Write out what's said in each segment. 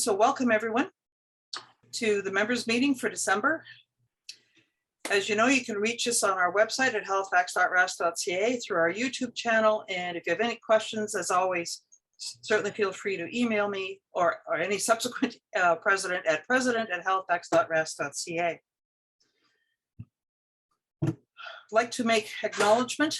So welcome everyone to the members meeting for December. As you know, you can reach us on our website at halifax.rasc.ca, through our YouTube channel. And if you have any questions, as always, certainly feel free to email me or any subsequent president at halifax.rasc.ca. I'd like to make acknowledgement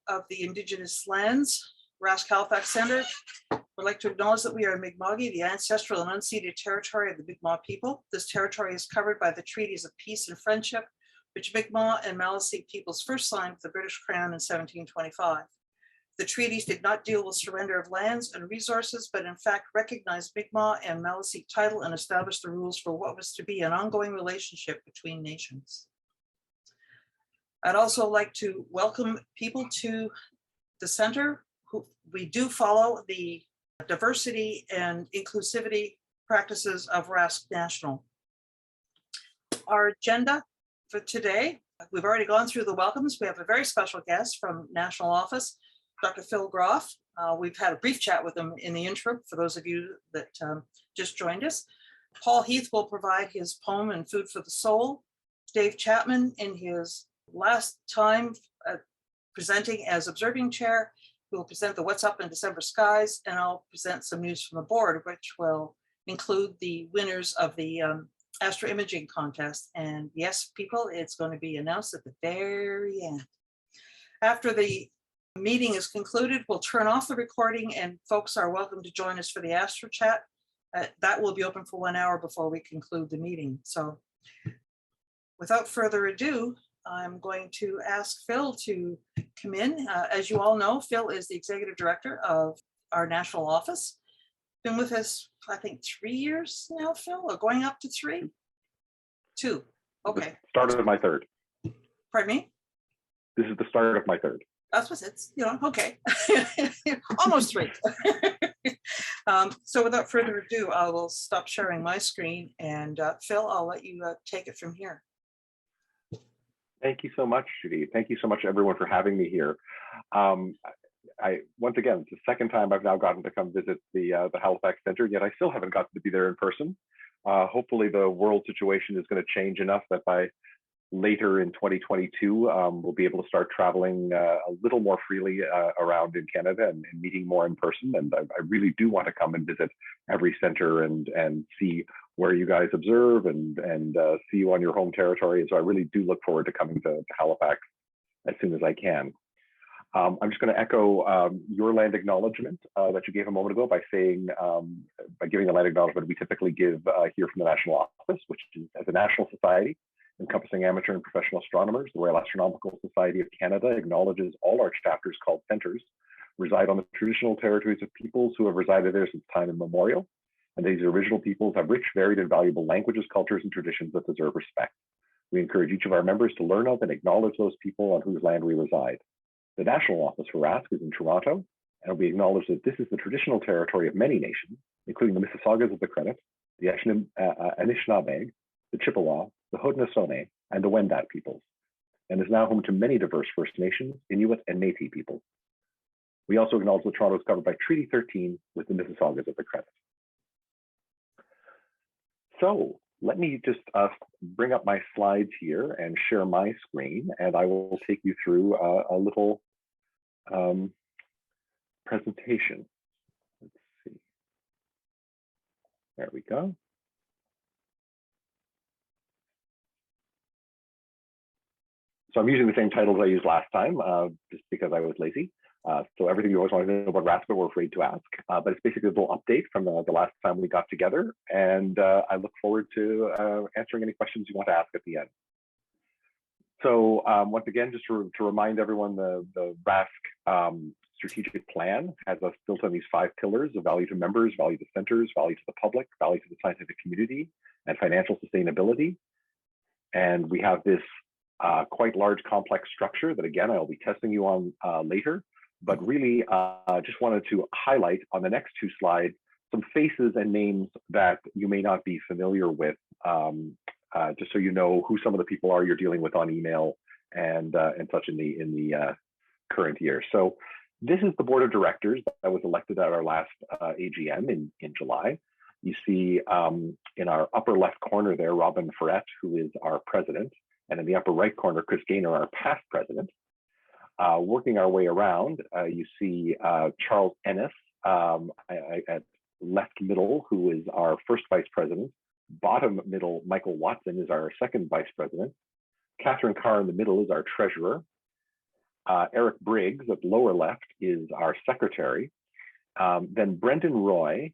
of the Indigenous lands, RASC Halifax Centre. I'd like to acknowledge that we are Mi'kmaq, the ancestral and unceded territory of the Mi'kmaq people. This territory is covered by the treaties of peace and friendship, which Mi'kmaq and Maliseet peoples first signed with the British Crown in 1725. The treaties did not deal with surrender of lands and resources, but in fact recognized Mi'kmaq and Maliseet title and established the rules for what was to be an ongoing relationship between nations. I'd also like to welcome people to the center. We do follow the diversity and inclusivity practices of RASC National. Our agenda for today, we've already gone through the welcomes. We have a very special guest from National Office, Dr. Phil Groff. We've had a brief chat with him in the interim for those of you that just joined us. Paul Heath will provide his poem and food for the soul. Dave Chapman, in his last time presenting as observing chair, we'll present the What's Up in December Skies, and I'll present some news from the board, which will include the winners of the astro imaging contest. And yes, people, it's going to be announced at the very end. After the meeting is concluded, we'll turn off the recording, and folks are welcome to join us for the astro chat. That will be open for 1 hour before we conclude the meeting. So without further ado, I'm going to ask Phil to come in. As you all know, Phil is the executive director of our national office. Been with us, I think, 3 years now, Phil, or going up to 3? 2. Okay. Started my third. Pardon me? This is the start of my third. That's what it's, okay. Almost 3. So without further ado, I will stop sharing my screen, and Phil, I'll let you take it from here. Thank you so much, Judy. Thank you so much, everyone, for having me here. Once again, it's the second time I've now gotten to come visit the Halifax Centre, yet I still haven't gotten to be there in person. Hopefully the world situation is going to change enough that by later in 2022, we'll be able to start traveling a little more freely around in Canada and meeting more in person. And I really do want to come and visit every centre and see where you guys observe and see you on your home territory. So I really do look forward to coming to Halifax as soon as I can. I'm just going to echo your land acknowledgement that you gave a moment ago by saying, by giving the land acknowledgement we typically give here from the National Office, which is as a national society encompassing amateur and professional astronomers. The Royal Astronomical Society of Canada acknowledges all our chapters called centres reside on the traditional territories of peoples who have resided there since time immemorial. And these original peoples have rich, varied, and valuable languages, cultures, and traditions that deserve respect. We encourage each of our members to learn of and acknowledge those people on whose land we reside. The National Office for RASC is in Toronto, and we acknowledge that this is the traditional territory of many nations, including the Mississaugas of the Credit, the Anishinaabe, the Chippewa, the Haudenosaunee, and the Wendat peoples, and is now home to many diverse First Nations, Inuit, and Métis peoples. We also acknowledge that Toronto is covered by Treaty 13 with the Mississaugas of the Credit. So let me just bring up my slides here and share my screen, and I will take you through a little presentation. Let's see. There we go. So I'm using the same titles I used last time, just because I was lazy. So everything you always want to know about RASC, but we're afraid to ask. But it's basically a little update from the last time we got together. And I look forward to answering any questions you want to ask at the end. So once again, just to remind everyone, the RASC strategic plan has us built on these 5 pillars of value to members, value to centers, value to the public, value to the scientific community, and financial sustainability. And we have this quite large, complex structure that, again, I'll be testing you on later. But really, just wanted to highlight on the next 2 slides some faces and names that you may not be familiar with, just so you know who some of the people are you're dealing with on email and such in the current year. So this is the board of directors that was elected at our last AGM in July. You see in our upper left corner there, Robin Ferret, who is our president, and in the upper right corner, Chris Gaynor, our past president. Working our way around, you see Charles Ennis at left middle, who is our first vice president. Bottom middle, Michael Watson is our second vice president. Catherine Carr in the middle is our treasurer. Eric Briggs at lower left is our secretary. Then Brendan Roy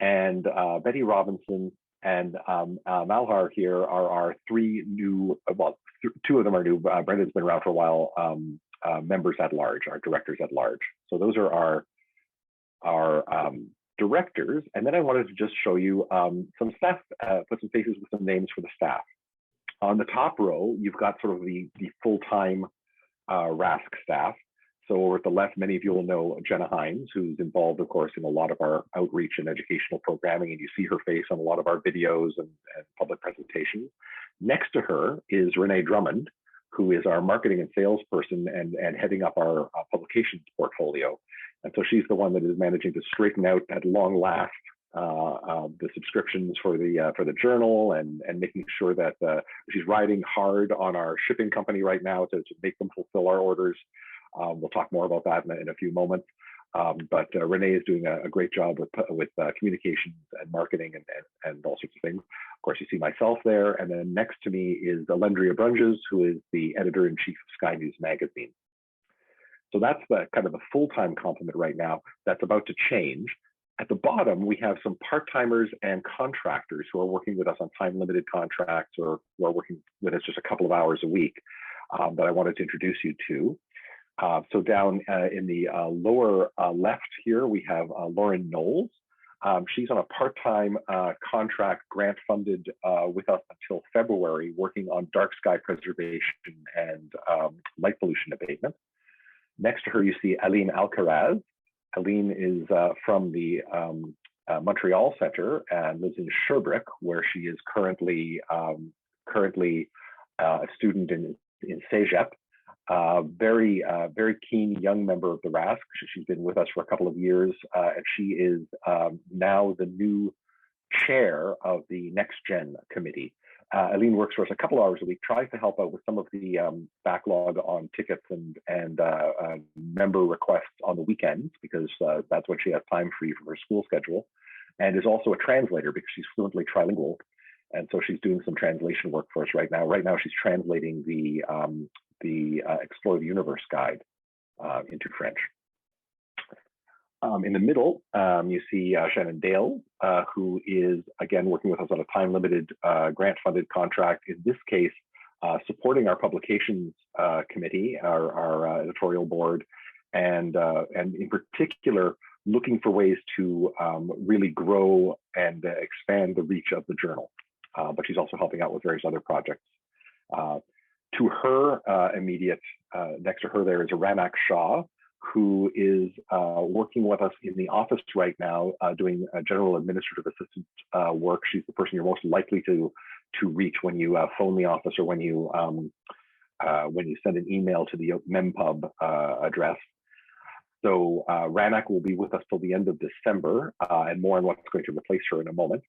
and Betty Robinson and Malhar here are our three new, well, two of them are new. Brendan's been around for a while, members at large, our directors at large. So those are our directors. And then I wanted to just show you some staff, put some faces with some names for the staff. On the top row, you've got sort of the full-time RASC staff. So over at the left, many of you will know Jenna Hines, who's involved, of course, in a lot of our outreach and educational programming, and you see her face on a lot of our videos and public presentations. Next to her is Renee Drummond, who is our marketing and sales person and heading up our publications portfolio. And so she's the one that is managing to straighten out at long last the subscriptions for the journal and making sure that she's riding hard on our shipping company right now to make them fulfill our orders. We'll talk more about that in a few moments. But Renee is doing a great job with communications and marketing and all sorts of things. Of course, you see myself there. And then next to me is Alendria Brunges, who is the editor-in-chief of Sky News Magazine. So that's the kind of the full-time complement right now. That's about to change. At the bottom, we have some part-timers and contractors who are working with us on time-limited contracts or who are working with us just a couple of hours a week that I wanted to introduce you to. So down in the lower left here, we have Lauren Knowles. She's on a part-time contract, grant-funded with us until February, working on dark sky preservation and light pollution abatement. Next to her, you see Aline Alcaraz. Aline is from the Montreal Center and lives in Sherbrooke, where she is currently a student in Cégep. Very keen young member of the RASC. She's been with us for a couple of years, and she is now the new chair of the Next Gen committee. Aline works for us a couple hours a week, tries to help out with some of the backlog on tickets and member requests on the weekends, because that's when she has time free from her school schedule, and is also a translator because she's fluently trilingual. And so she's doing some translation work for us right now. Right now, she's translating the Explore the Universe guide into French. In the middle, you see Shannon Dale, who is, again, working with us on a time-limited grant-funded contract, in this case, supporting our publications committee, our editorial board, and in particular, looking for ways to really grow and expand the reach of the journal. But she's also helping out with various other projects. To her immediate, next to her there is Ranak Shah, who is working with us in the office right now, doing general administrative assistant work. She's the person you're most likely to reach when you phone the office or when you send an email to the MemPub address. So Ranak will be with us till the end of December, and more on what's going to replace her in a moment.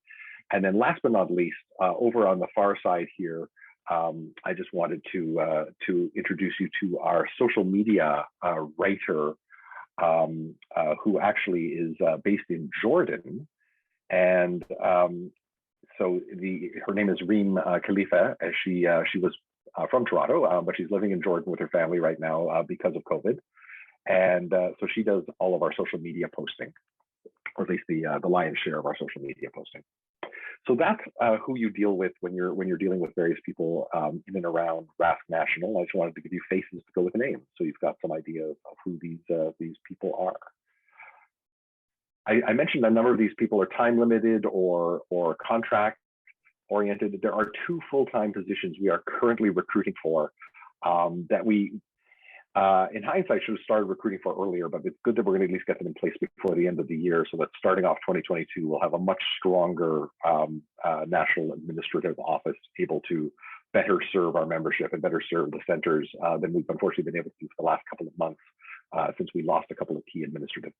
And then last but not least, over on the far side here, I just wanted to introduce you to our social media writer, who actually is based in Jordan, and so her name is Reem Khalifa. As she was from Toronto, but she's living in Jordan with her family right now because of COVID, and so she does all of our social media posting, or at least the lion's share of our social media posting. So that's who you deal with when you're dealing with various people in and around RASC National. I just wanted to give you faces to go with names, so you've got some idea of who these people are. I mentioned a number of these people are time limited or contract oriented. There are two full-time positions we are currently recruiting for that we, in hindsight, should have started recruiting for earlier, but it's good that we're going to at least get them in place before the end of the year, so that starting off 2022, we'll have a much stronger national administrative office able to better serve our membership and better serve the centers than we've unfortunately been able to do for the last couple of months since we lost a couple of key administrative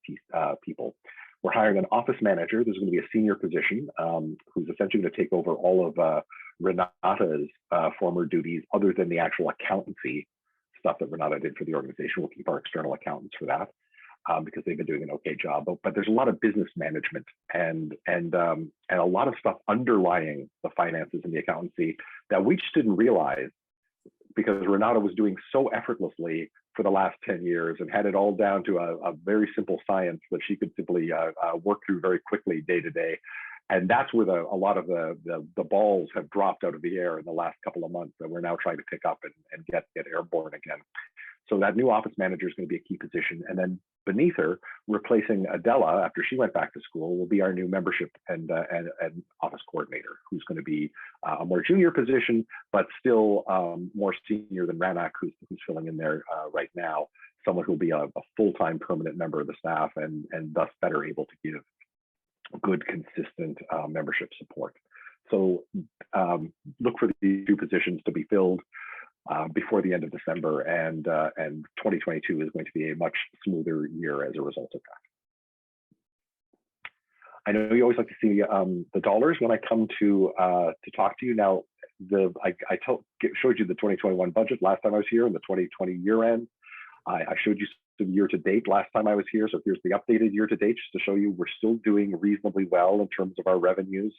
people. We're hiring an office manager. There's going to be a senior position who's essentially going to take over all of Renata's former duties, other than the actual accountancy stuff that Renata did for the organization. We'll keep our external accountants for that because they've been doing an okay job. But there's a lot of business management and a lot of stuff underlying the finances and the accountancy that we just didn't realize, because Renata was doing so effortlessly for the last 10 years and had it all down to a very simple science that she could simply work through very quickly day to day. And that's where a lot of the balls have dropped out of the air in the last couple of months that we're now trying to pick up and get airborne again. So that new office manager is going to be a key position. And then beneath her, replacing Adela after she went back to school, will be our new membership and office coordinator, who's going to be a more junior position, but still more senior than Ranak, who's filling in there right now. Someone who will be a full-time permanent member of the staff and thus better able to give good, consistent membership support. So look for these two positions to be filled before the end of December, and 2022 is going to be a much smoother year as a result of that. I know you always like to see the dollars when I come to talk to you. Now, I showed you the 2021 budget last time I was here, and the 2020 year end. I showed you some year to date last time I was here. So here's the updated year to date, just to show you we're still doing reasonably well in terms of our revenues.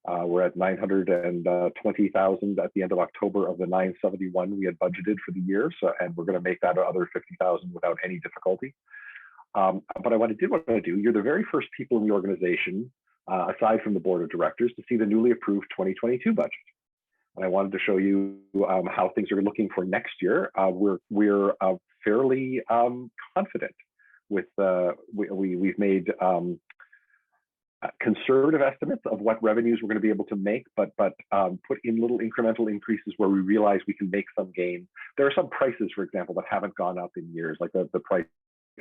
We're at 920,000 at the end of October of the 971 we had budgeted for the year. So, and we're going to make that other 50,000 without any difficulty. But what I did want to do, you're the very first people in the organization, aside from the board of directors, to see the newly approved 2022 budget. And I wanted to show you how things are looking for next year. We're fairly confident with we've made conservative estimates of what revenues we're going to be able to make, but put in little incremental increases where we realize we can make some gain. There are some prices, for example, that haven't gone up in years, like the price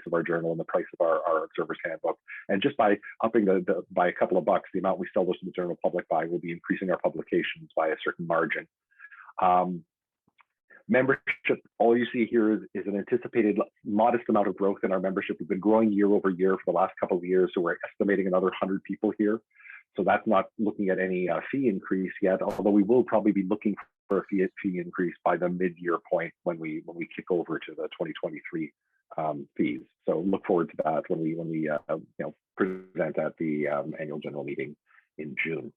of our journal and the price of our observer's handbook. And just by upping by a couple of bucks, the amount we sell those to the general public by, will be increasing our publications by a certain margin. Membership, all you see here is an anticipated modest amount of growth in our membership. We've been growing year over year for the last couple of years, so we're estimating another 100 people here. So that's not looking at any fee increase yet, although we will probably be looking for a fee increase by the mid-year point when we kick over to the 2023 fees. So look forward to that when we present at the annual general meeting in June.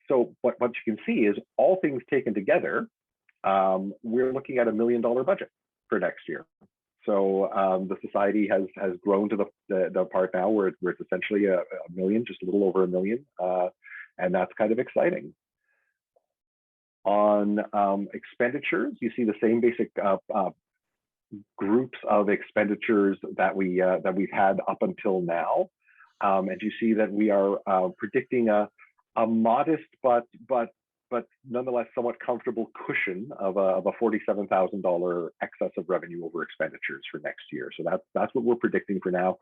So what you can see is, all things taken together, we're looking at $1 million budget for next year. So the society has grown to the part now where it's essentially a million, just a little over $1 million, and that's kind of exciting. On expenditures, you see the same basic groups of expenditures that we've had up until now, and you see that we are predicting a modest but nonetheless somewhat comfortable cushion of a $47,000 excess of revenue over expenditures for next year. So that's what we're predicting for now.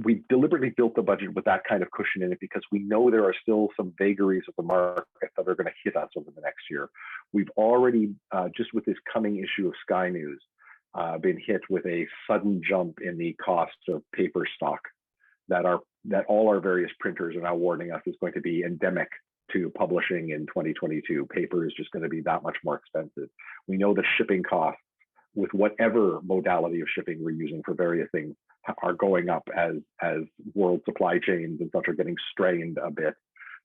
We deliberately built the budget with that kind of cushion in it because we know there are still some vagaries of the market that are going to hit us over the next year. We've already, just with this coming issue of Sky News, been hit with a sudden jump in the cost of paper stock that all our various printers are now warning us is going to be endemic to publishing in 2022. Paper is just going to be that much more expensive. We know the shipping costs with whatever modality of shipping we're using for various things are going up as world supply chains and such are getting strained a bit.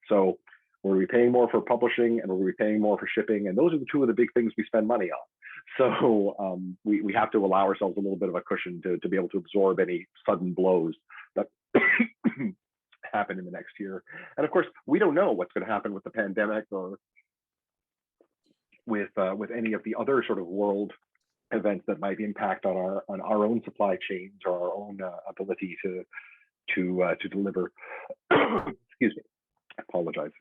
So we're be paying more for publishing and we're be paying more for shipping, and those are the two of the big things we spend money on. So we have to allow ourselves a little bit of a cushion to be able to absorb any sudden blows that happen in the next year. And of course, we don't know what's going to happen with the pandemic or with any of the other sort of world events that might impact on our own supply chains or our own ability to deliver. Excuse me, I apologize.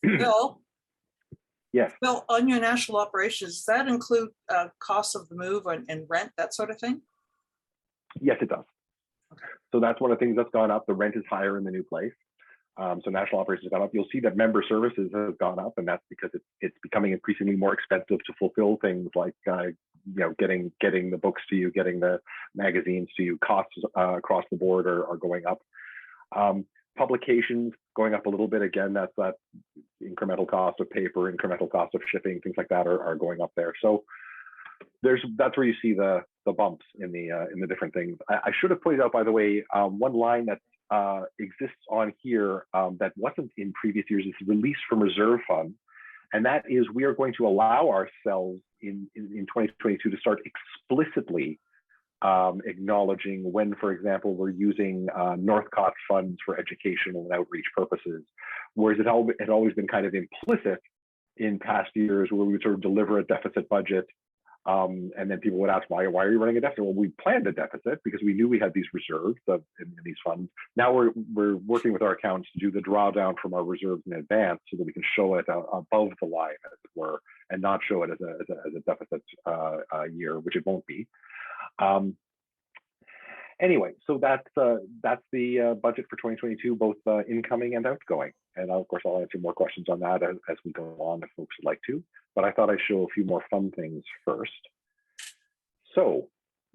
Bill? Yes. Bill, on your national operations, does that include costs of the move and rent, that sort of thing? Yes, it does. Okay. So that's one of the things that's gone up. The rent is higher in the new place. So national operations has gone up. You'll see that member services has gone up, and that's because it's becoming increasingly more expensive to fulfill things like getting the books to you, getting the magazines to you. Costs across the board are going up. Publications going up a little bit. Again, that's that incremental cost of paper, incremental cost of shipping, things like that are going up there. So that's where you see the bumps in the different things. I should have pointed out, by the way, one line that exists on here that wasn't in previous years is release from reserve fund, and that is we are going to allow ourselves in 2022 to start explicitly acknowledging when, for example, we're using Northcott funds for educational and outreach purposes, whereas it had always been kind of implicit in past years where we would sort of deliver a deficit budget, and then people would ask, why are you running a deficit? Well, we planned a deficit because we knew we had these reserves in these funds. Now we're working with our accountants to do the drawdown from our reserves in advance so that we can show it above the line, as it were, and not show it as a deficit year, which it won't be. Anyway, so that's the budget for 2022, both incoming and outgoing. And of course, I'll answer more questions on that as we go on if folks would like to. But I thought I'd show a few more fun things first. So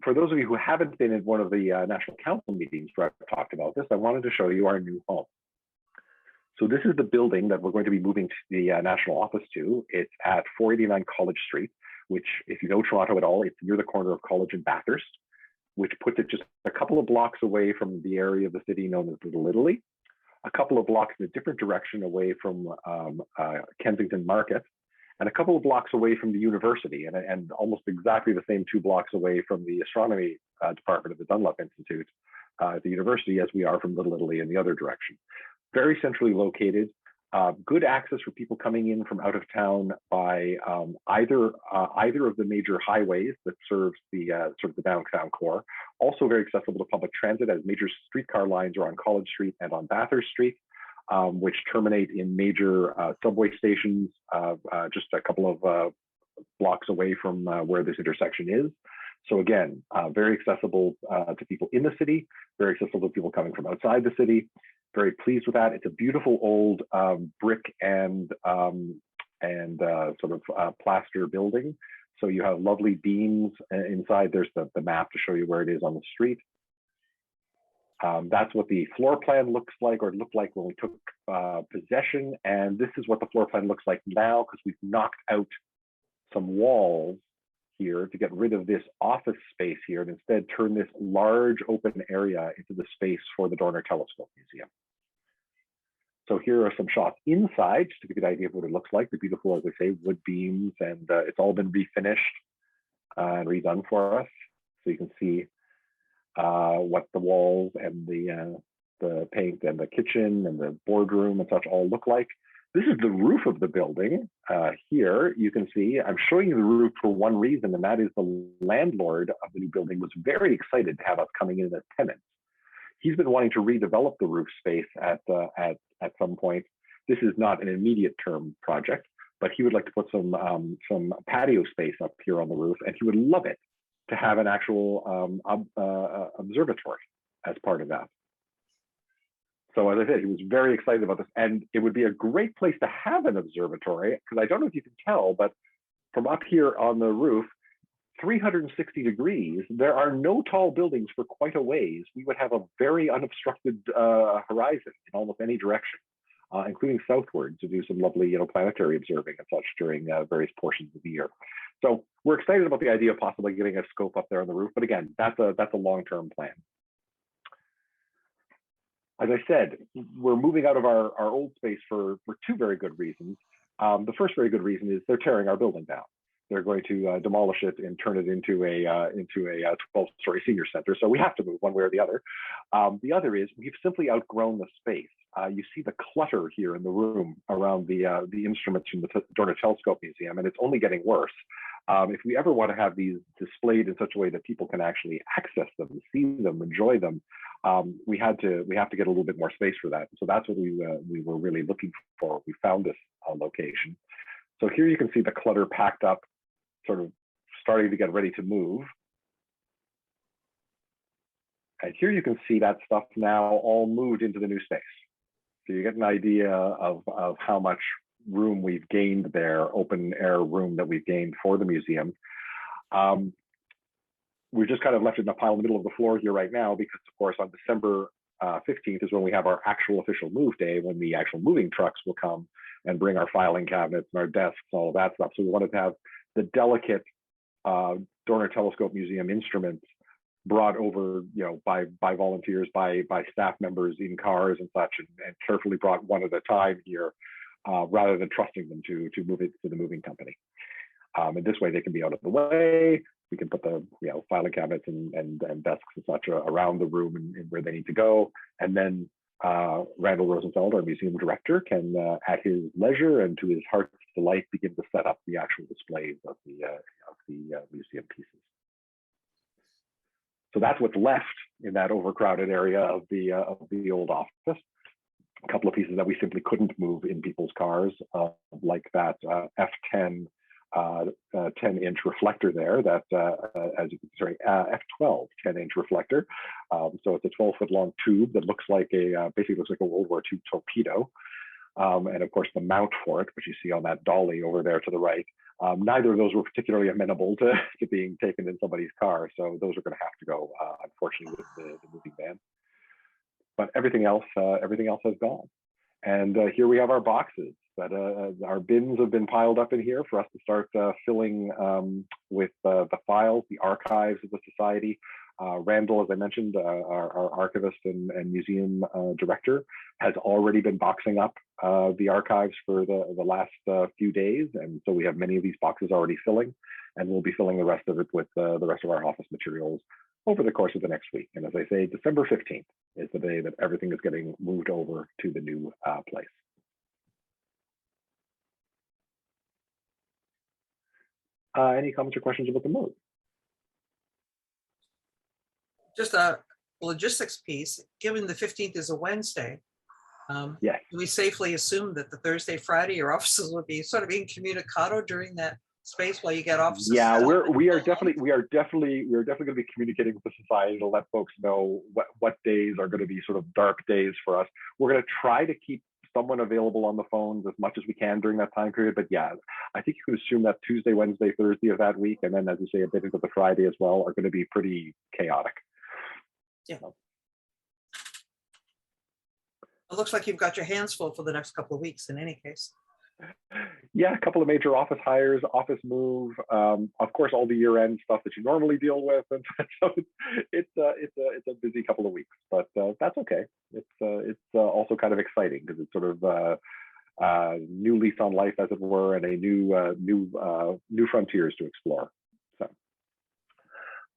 for those of you who haven't been in one of the National Council meetings where I've talked about this, I wanted to show you our new home. So this is the building that we're going to be moving to the national office to. It's at 489 College Street, which, if you know Toronto at all, it's near the corner of College and Bathurst, which puts it just a couple of blocks away from the area of the city known as Little Italy, a couple of blocks in a different direction away from Kensington Market, and a couple of blocks away from the university, and almost exactly the same 2 blocks away from the astronomy department of the Dunlop Institute at the university as we are from Little Italy in the other direction. Very centrally located, good access for people coming in from out of town by either of the major highways that serves the sort of the downtown core. Also very accessible to public transit, as major streetcar lines are on College Street and on Bathurst Street, which terminate in major subway stations just a couple of blocks away from where this intersection is. So again, very accessible to people in the city, very accessible to people coming from outside the city. Very pleased with that. It's a beautiful old brick and sort of plaster building. So you have lovely beams inside. There's the map to show you where it is on the street. That's what the floor plan looks like, or looked like when we took possession. And this is what the floor plan looks like now, because we've knocked out some walls here to get rid of this office space here, and instead turn this large open area into the space for the Dorner Telescope Museum. So here are some shots inside, just to give you an idea of what it looks like. The beautiful, as I say, wood beams, and it's all been refinished and redone for us. So you can see what the walls and the paint and the kitchen and the boardroom and such all look like. This is the roof of the building. Here you can see, I'm showing you the roof for one reason, and that is the landlord of the new building was very excited to have us coming in as tenants. He's been wanting to redevelop the roof space at some point. This is not an immediate term project, but he would like to put some patio space up here on the roof, and he would love it to have an actual observatory as part of that. So as I said, he was very excited about this, and it would be a great place to have an observatory, because I don't know if you can tell, but from up here on the roof, 360 degrees, there are no tall buildings for quite a ways. We would have a very unobstructed horizon in almost any direction, including southward, to do some lovely, planetary observing and such during various portions of the year. So we're excited about the idea of possibly getting a scope up there on the roof, but again, that's a long-term plan. As I said, we're moving out of our old space for 2 very good reasons. The first very good reason is they're tearing our building down. They're going to demolish it and turn it into a 12-story senior center. So we have to move one way or the other. The other is we've simply outgrown the space. You see the clutter here in the room around the instruments from the Dorner Telescope Museum, and it's only getting worse. If we ever want to have these displayed in such a way that people can actually access them, see them, enjoy them, we have to get a little bit more space for that. So that's what we were really looking for. We found this location. So here you can see the clutter packed up, sort of starting to get ready to move. And here you can see that stuff now all moved into the new space. So you get an idea of how much room we've gained there, open air room that we've gained for the museum. We're just kind of left in a pile in the middle of the floor here right now because, of course, on December 15th is when we have our actual official move day, when the actual moving trucks will come and bring our filing cabinets and our desks, all of that stuff. So we wanted to have the delicate Dorner Telescope Museum instruments brought over, by volunteers, by staff members in cars and such, and carefully brought one at a time here, rather than trusting them to move it to the moving company. And this way they can be out of the way. We can put the filing cabinets and desks and such around the room and where they need to go. And then Randall Rosenfeld, our museum director, can at his leisure and to his heart's delight begin to set up the actual displays of the museum pieces. So that's what's left in that overcrowded area of the old office. A couple of pieces that we simply couldn't move in people's cars, like that F10 10-inch reflector there, that F12 10-inch reflector. So it's a 12-foot long tube that looks like basically looks like a World War II torpedo. And of course the mount for it, which you see on that dolly over there to the right. Neither of those were particularly amenable to being taken in somebody's car. So those are going to have to go, unfortunately, with the moving van. But everything else has gone. And here we have our boxes that our bins have been piled up in here for us to start filling with the files, the archives of the society. Randall, as I mentioned, our archivist and museum director, has already been boxing up the archives for the last few days. And so we have many of these boxes already filling, and we'll be filling the rest of it with the rest of our office materials over the course of the next week. And as I say, December 15th is the day that everything is getting moved over to the new place. Any comments or questions about the move? Just a logistics piece, given the 15th is a Wednesday, Yes. do we safely assume that the Thursday, Friday, your offices will be sort of incommunicado during that space while you get offices? Yeah, we are definitely going to be communicating with the society to let folks know what days are going to be sort of dark days for us. We're going to try to keep someone available on the phones as much as we can during that time period. But yeah, I think you can assume that Tuesday, Wednesday, Thursday of that week, and then as you say, a bit into the Friday as well, are going to be pretty chaotic. Yeah. It looks like you've got your hands full for the next couple of weeks in any case. Yeah, a couple of major office hires, office move, of course, all the year-end stuff that you normally deal with, and so it's a busy couple of weeks, but that's okay. It's also kind of exciting because it's sort of new lease on life, as it were, and a new frontiers to explore. So,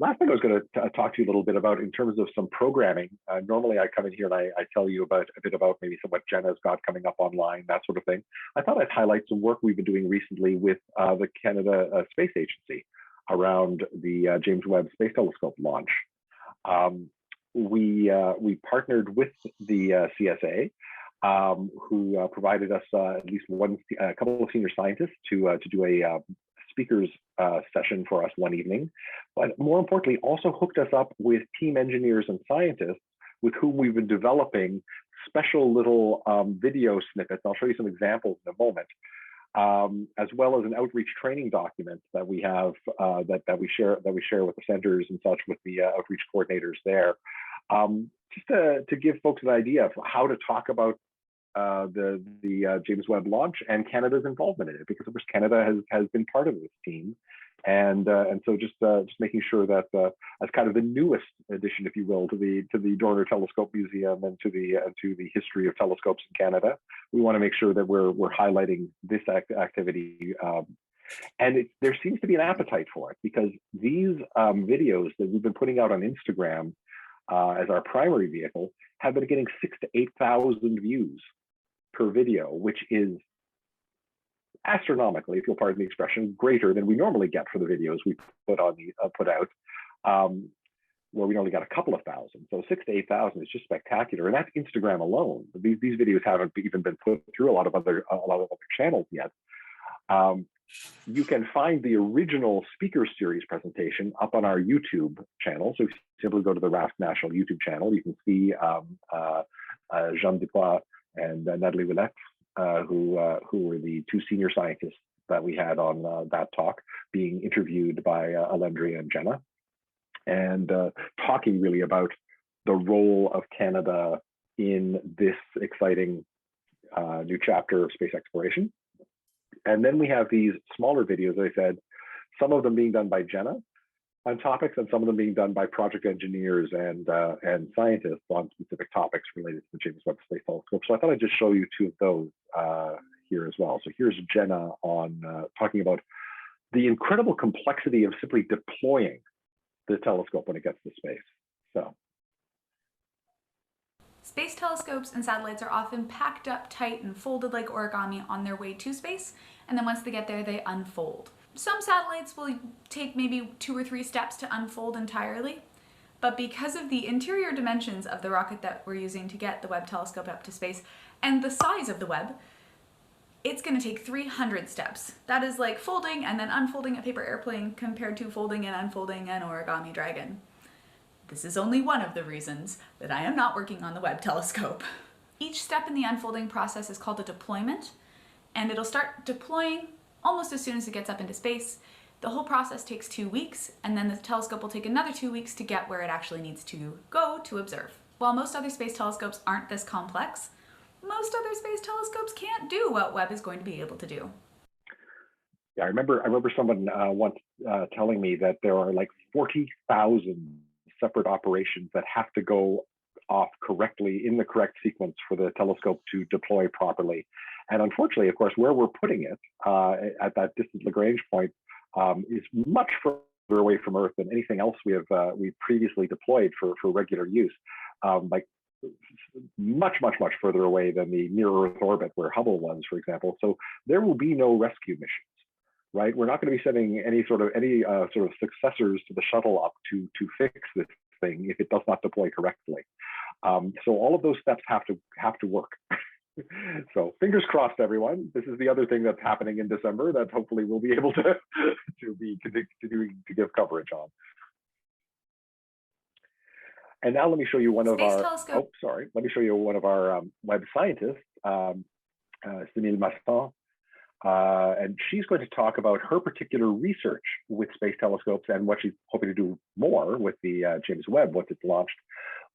last thing I was going to talk to you a little bit about in terms of some programming. Normally I come in here and I tell you a bit about maybe what Jenna's got coming up online, that sort of thing. I thought I'd highlight some work we've been doing recently with the Canada Space Agency around the James Webb Space Telescope launch. We partnered with the CSA, who provided us at least a couple of senior scientists to do a speakers session for us one evening, but more importantly, also hooked us up with team engineers and scientists with whom we've been developing special little video snippets. I'll show you some examples in a moment, as well as an outreach training document that we have that we share with the centers and such, with the outreach coordinators there, just to give folks an idea of how to talk about the James Webb launch and Canada's involvement in it, because of course Canada has been part of this team, and so just making sure that as kind of the newest addition, if you will, to the Dorner Telescope Museum and to the history of telescopes in Canada, we want to make sure that we're highlighting this activity. And there seems to be an appetite for it, because these videos that we've been putting out on Instagram as our primary vehicle have been getting 6,000 to 8,000 views per video, which is astronomically, if you'll pardon the expression, greater than we normally get for the videos we put out, where we only got a couple of thousand. So 6,000 to 8,000 is just spectacular, and that's Instagram alone. These videos haven't even been put through a lot of other channels yet. You can find the original speaker series presentation up on our YouTube channel. So if you simply go to the RASC National YouTube channel, you can see Jean Dupois and Natalie Willette, who were the two senior scientists that we had on that talk, being interviewed by Alendria and Jenna, and talking really about the role of Canada in this exciting new chapter of space exploration. And then we have these smaller videos, as I said, some of them being done by Jenna on topics, and some of them being done by project engineers and scientists on specific topics related to the James Webb Space Telescope. So I thought I'd just show you two of those here as well. So here's Jenna on talking about the incredible complexity of simply deploying the telescope when it gets to space. So. Space telescopes and satellites are often packed up tight and folded like origami on their way to space, and then once they get there, they unfold. Some satellites will take maybe 2 or 3 steps to unfold entirely, but because of the interior dimensions of the rocket that we're using to get the Webb telescope up to space and the size of the Webb, it's going to take 300 steps. That is like folding and then unfolding a paper airplane compared to folding and unfolding an origami dragon. This is only one of the reasons that I am not working on the Webb telescope. Each step in the unfolding process is called a deployment, and it'll start deploying almost as soon as it gets up into space. The whole process takes 2 weeks, and then the telescope will take another 2 weeks to get where it actually needs to go to observe. While most other space telescopes aren't this complex, most other space telescopes can't do what Webb is going to be able to do. Yeah, I remember someone once telling me that there are like 40,000 separate operations that have to go off correctly in the correct sequence for the telescope to deploy properly. And unfortunately, of course, where we're putting it at that distant Lagrange point is much further away from Earth than anything else we've previously deployed for regular use. Like much further away than the near Earth orbit where Hubble was, for example. So there will be no rescue missions. Right, we're not going to be sending any sort of successors to the shuttle up to fix this thing if it does not deploy correctly. So all of those steps have to work. So fingers crossed, everyone. This is the other thing that's happening in December that hopefully we'll be able to give coverage on. And now let me show you one of our. Oh, sorry. Let me show you one of our Webb scientists, Simile Masson. And she's going to talk about her particular research with space telescopes and what she's hoping to do more with the James Webb once it's launched,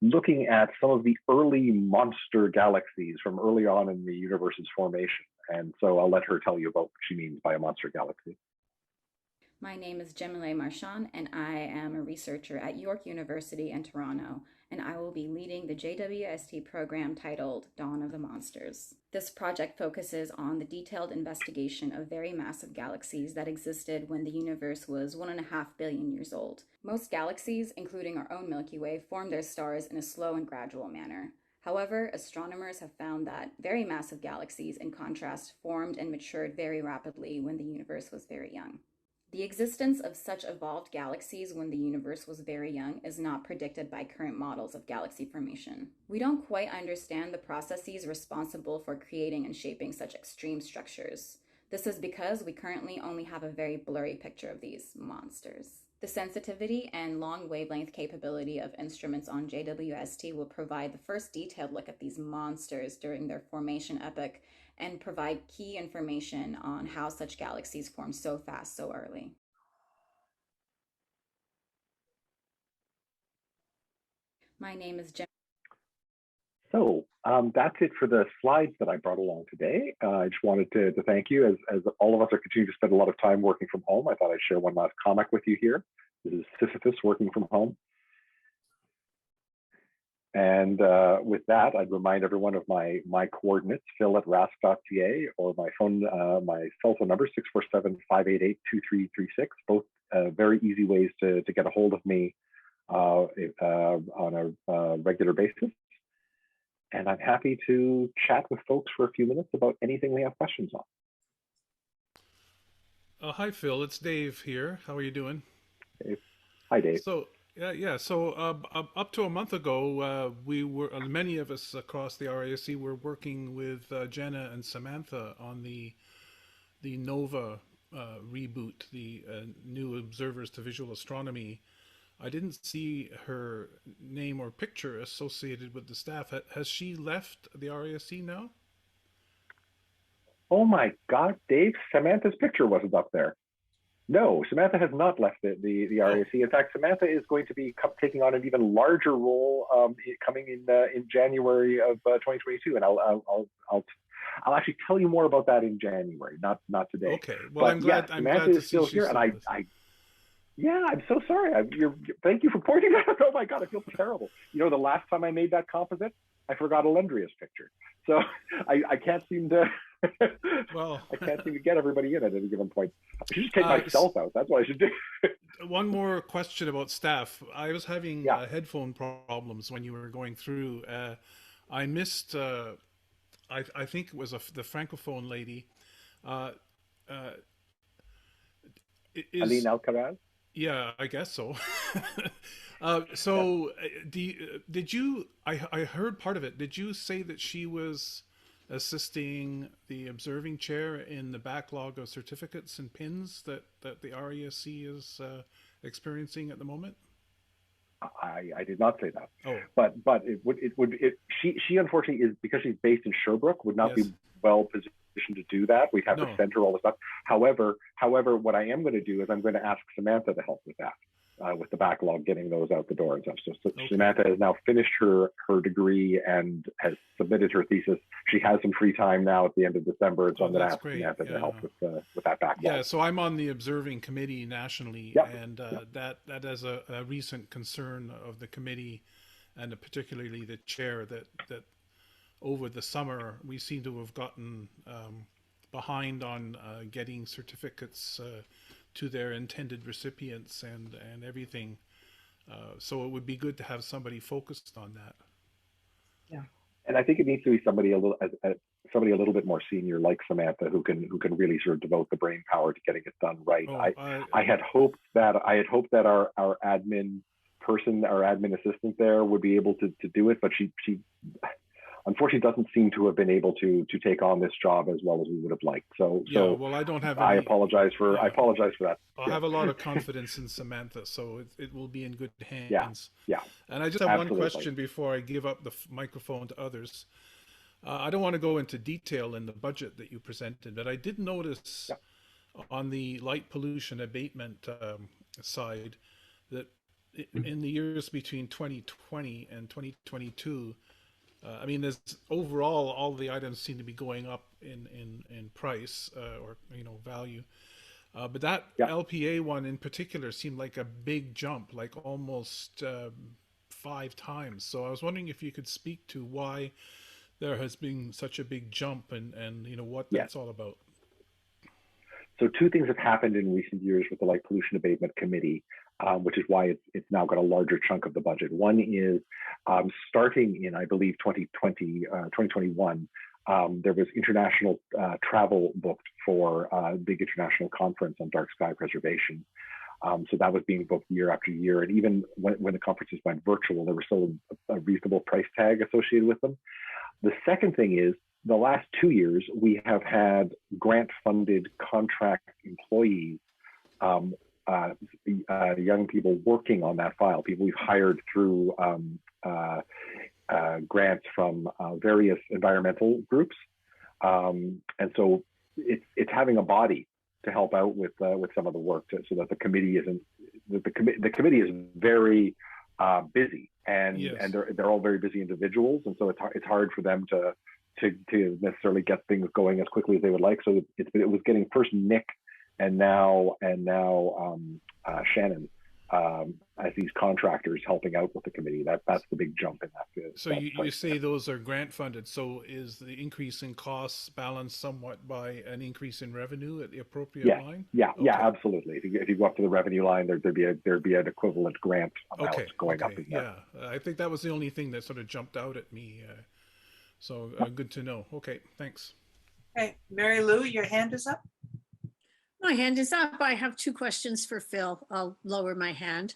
looking at some of the early monster galaxies from early on in the universe's formation. And so I'll let her tell you about what she means by a monster galaxy. My name is Gemile Marchand, and I am a researcher at York University in Toronto, and I will be leading the JWST program titled Dawn of the Monsters. This project focuses on the detailed investigation of very massive galaxies that existed when the universe was 1.5 billion years old. Most galaxies, including our own Milky Way, form their stars in a slow and gradual manner. However, astronomers have found that very massive galaxies, in contrast, formed and matured very rapidly when the universe was very young. The existence of such evolved galaxies when the universe was very young is not predicted by current models of galaxy formation. We don't quite understand the processes responsible for creating and shaping such extreme structures. This is because we currently only have a very blurry picture of these monsters. The sensitivity and long wavelength capability of instruments on JWST will provide the first detailed look at these monsters during their formation epoch and provide key information on how such galaxies form so fast, so early. My name is Jen. So that's it for the slides that I brought along today. I just wanted to thank you. As all of us are continuing to spend a lot of time working from home, I thought I'd share one last comic with you here. This is Sisyphus working from home. And with that, I'd remind everyone of my coordinates, phil@rasc.ca, or my cell phone number, 647-588-2336, both very easy ways to get a hold of me on a regular basis. And I'm happy to chat with folks for a few minutes about anything they have questions on. Hi, Phil. It's Dave here. How are you doing? Dave. Hi, Dave. So, So up to a month ago, many of us across the RASC were working with Jenna and Samantha on the NOVA reboot, the New Observers to Visual Astronomy. I didn't see her name or picture associated with the staff. Has she left the RASC now? Oh my God, Dave, Samantha's picture wasn't up there. No, Samantha has not left the RASC. In fact, Samantha is going to be taking on an even larger role coming in January of 2022, and I'll actually tell you more about that in January, not today. Okay. Well, But I'm glad. yeah, I'm Samantha glad to is see still she's here, and still with us. yeah, I'm so sorry. Thank you for pointing that out. Oh my God, I feel terrible. You know, the last time I made that composite, I forgot Alendria's picture. So I can't seem to. Well, I can't seem to get everybody in at any given point. I should just take myself out. That's what I should do. one more question about staff. I was having Yeah. headphone problems when you were going through. I missed. I think it was the francophone lady. Uh, uh, Aline is Alcaraz. Yeah, I guess so. Did you? I heard part of it. Did you say that she was assisting the observing chair in the backlog of certificates and pins that the RASC is experiencing at the moment? I did not say that. Oh, But she unfortunately is, because she's based in Sherbrooke, would not yes. be well positioned to do that. We'd have No. to send her all the stuff. However, what I am going to do is I'm going to ask Samantha to help with that, with the backlog, getting those out the door and stuff. So Okay. Samantha has now finished her degree and has submitted her thesis. She has some free time now at the end of December, and so Oh, I'm going to that's ask great. Samantha Yeah. to help with that backlog. Yeah, so I'm on the observing committee nationally, Yep. and that is a recent concern of the committee, and particularly the chair, that over the summer we seem to have gotten behind on getting certificates to their intended recipients and everything. So it would be good to have somebody focused on that. Yeah. And I think it needs to be somebody a little bit more senior, like Samantha, who can really sort of devote the brain power to getting it done right. Oh, I had hoped that our admin person, our admin assistant there, would be able to do it, but she unfortunately doesn't seem to have been able to take on this job as well as we would have liked. So well, I don't have any. I apologize for yeah. that. I have a lot of confidence in Samantha, so it will be in good hands. Yeah. And I just have Absolutely. one question before I give up the microphone to others. I don't want to go into detail in the budget that you presented, but I did notice on the light pollution abatement side that in the years between 2020 and 2022, I mean, there's overall all the items seem to be going up in price or value, but that LPA one in particular seemed like a big jump, like almost 5 times. So I was wondering if you could speak to why there has been such a big jump and what that's all about. So 2 things have happened in recent years with the Light Pollution Abatement Committee, which is why it's now got a larger chunk of the budget. One is starting in, I believe, 2021, there was international travel booked for a big international conference on dark sky preservation. So that was being booked year after year. And even when the conferences went virtual, there was still a reasonable price tag associated with them. The second thing is, the last 2 years, we have had grant-funded contract employees, young people working on that file, people we've hired through grants from various environmental groups. And so it's having a body to help out with some of the work, so that the committee isn't, the committee is very busy, and they're all very busy individuals, and so it's hard for them to necessarily get things going as quickly as they would like. So it was getting first Nick and now Shannon as these contractors helping out with the committee. That's the big jump in that. So you say those are grant funded. So is the increase in costs balanced somewhat by an increase in revenue at the appropriate line? Yeah, absolutely. If you go up to the revenue line, there'd be an equivalent grant amount going up in there. Yeah, I think that was the only thing that sort of jumped out at me. So good to know. Okay, thanks. Okay, Mary Lou, your hand is up. My hand is up. I have 2 questions for Phil. I'll lower my hand.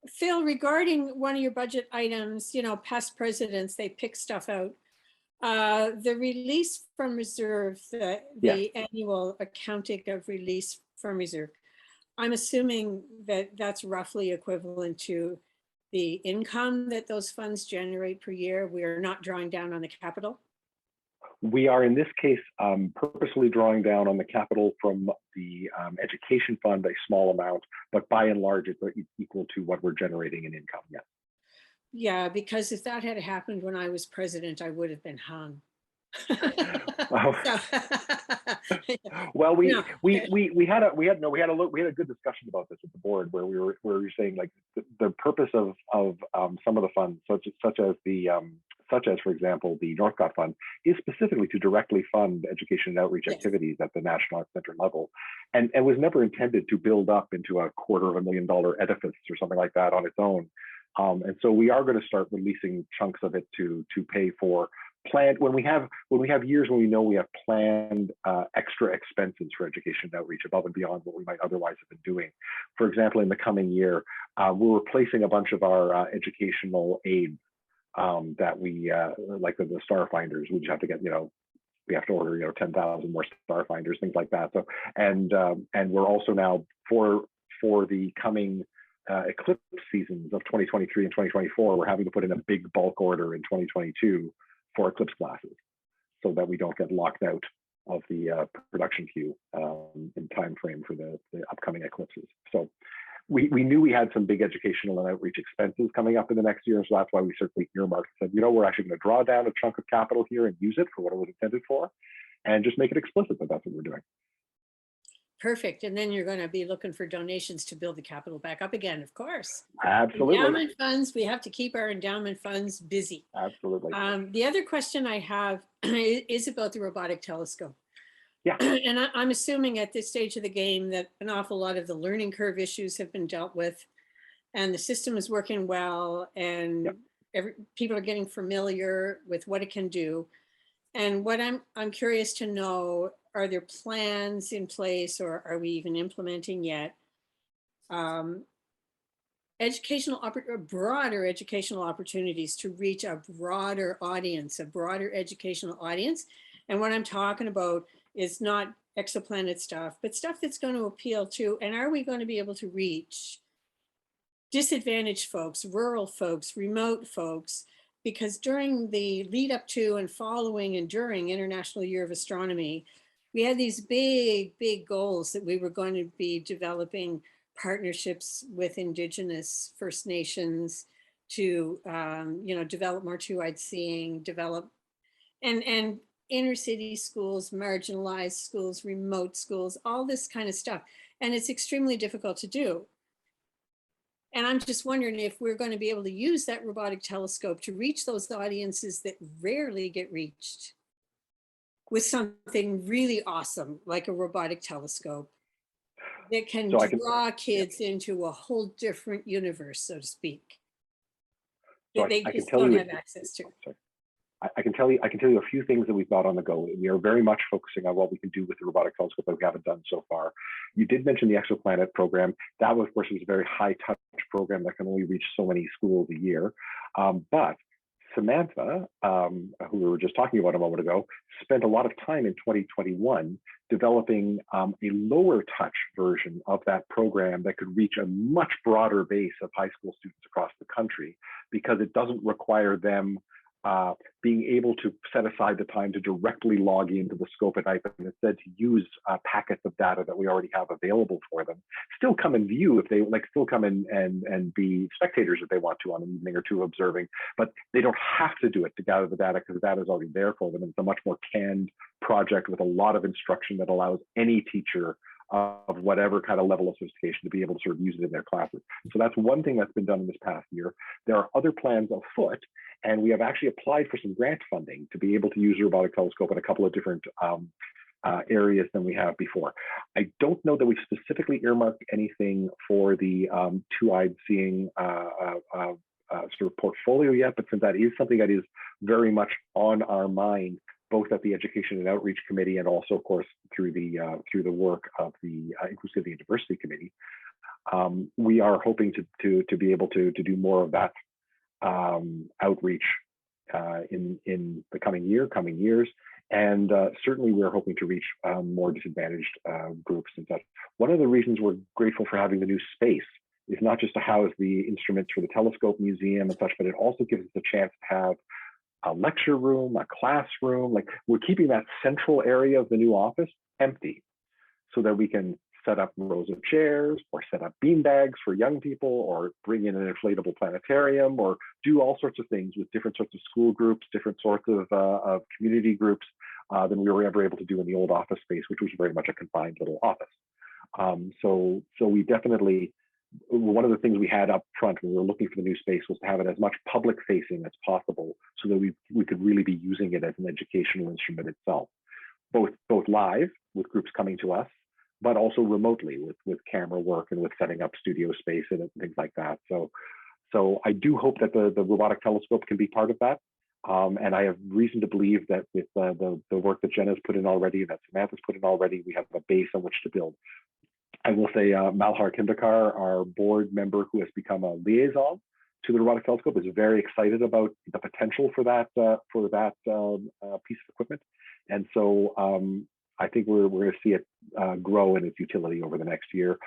Phil, regarding one of your budget items, past presidents, they pick stuff out. The release from reserve, the annual accounting of release from reserve, I'm assuming that that's roughly equivalent to the income that those funds generate per year? We are not drawing down on the capital? We are in this case purposely drawing down on the capital from the education fund, a small amount, but by and large, it's equal to what we're generating in income. Yes. Yeah, because if that had happened when I was president, I would have been hung. Well, we No. had a good discussion about this with the board where we were saying like the purpose of some of the funds such as for example the Northcott Fund is specifically to directly fund education and outreach Yes. activities at the National Arts Center level, and was never intended to build up into a $250,000 edifice or something like that on its own. And so we are going to start releasing chunks of it to pay for planned when we have years when we know we have planned extra expenses for education and outreach above and beyond what we might otherwise have been doing. For example, in the coming year, we're replacing a bunch of our educational aids that we like the star finders. We just have to get, we have to order 10,000 more star finders, things like that. So and we're also now for the coming eclipse seasons of 2023 and 2024, we're having to put in a big bulk order in 2022 for eclipse glasses so that we don't get locked out of the production queue in time frame for the upcoming eclipses. So we knew we had some big educational and outreach expenses coming up in the next year. So that's why we certainly earmarked and said, we're actually going to draw down a chunk of capital here and use it for what it was intended for, and just make it explicit that that's what we're doing. Perfect. And then you're going to be looking for donations to build the capital back up again, of course. Absolutely. Endowment funds, we have to keep our endowment funds busy. Absolutely. The other question I have is about the robotic telescope. Yeah. And I'm assuming at this stage of the game that an awful lot of the learning curve issues have been dealt with and the system is working well and people are getting familiar with what it can do. And what I'm curious to know, are there plans in place or are we even implementing yet? Broader educational opportunities to reach a broader audience, a broader educational audience. And what I'm talking about is not exoplanet stuff, but stuff that's going to appeal to, and are we going to be able to reach disadvantaged folks, rural folks, remote folks? Because during the lead up to and following and during International Year of Astronomy, we had these big goals that we were going to be developing partnerships with Indigenous First Nations to, develop more two-eyed seeing, develop, and inner city schools, marginalized schools, remote schools, all this kind of stuff. And it's extremely difficult to do. And I'm just wondering if we're going to be able to use that robotic telescope to reach those audiences that rarely get reached with something really awesome, like a robotic telescope that can draw kids into a whole different universe, so to speak, that they just don't have access to. I can tell you a few things that we've got on the go. We are very much focusing on what we can do with the robotic telescope that we haven't done so far. You did mention the exoplanet program. That, of course, was a very high touch program that can only reach so many schools a year. But Samantha, who we were just talking about a moment ago, spent a lot of time in 2021 developing a lower touch version of that program that could reach a much broader base of high school students across the country, because it doesn't require them being able to set aside the time to directly log into the scope at night, but instead to use packets of data that we already have available for them. Still come and view if they still come in and be spectators if they want to on an evening or two observing, but they don't have to do it to gather the data because the data is already there for them. And it's a much more canned project with a lot of instruction that allows any teacher of whatever kind of level of sophistication to be able to sort of use it in their classes. So that's one thing that's been done in this past year. There are other plans afoot, and we have actually applied for some grant funding to be able to use the robotic telescope in a couple of different areas than we have before. I don't know that we've specifically earmarked anything for the two-eyed seeing sort of portfolio yet, but since that is something that is very much on our mind, both at the Education and Outreach Committee and also, of course, through the work of the Inclusivity and Diversity Committee, we are hoping to be able to do more of that outreach in the coming years, and certainly we're hoping to reach more disadvantaged groups and such. One of the reasons we're grateful for having the new space is not just to house the instruments for the telescope museum and such, but it also gives us a chance to have a lecture room, a classroom. Like, we're keeping that central area of the new office empty so that we can set up rows of chairs or set up bean bags for young people or bring in an inflatable planetarium or do all sorts of things with different sorts of school groups, different sorts of community groups than we were ever able to do in the old office space, which was very much a confined little office. So we definitely, one of the things we had up front when we were looking for the new space was to have it as much public facing as possible so that we could really be using it as an educational instrument itself, both live with groups coming to us, but also remotely with camera work and with setting up studio space and things like that. So I do hope that the robotic telescope can be part of that. And I have reason to believe that with the work that Jenna's put in already, that Samantha's put in already, we have a base on which to build. I will say Malhar Tindakar, our board member who has become a liaison to the robotic telescope, is very excited about the potential for that piece of equipment. And so I think we're going to see it grow in its utility over the next year.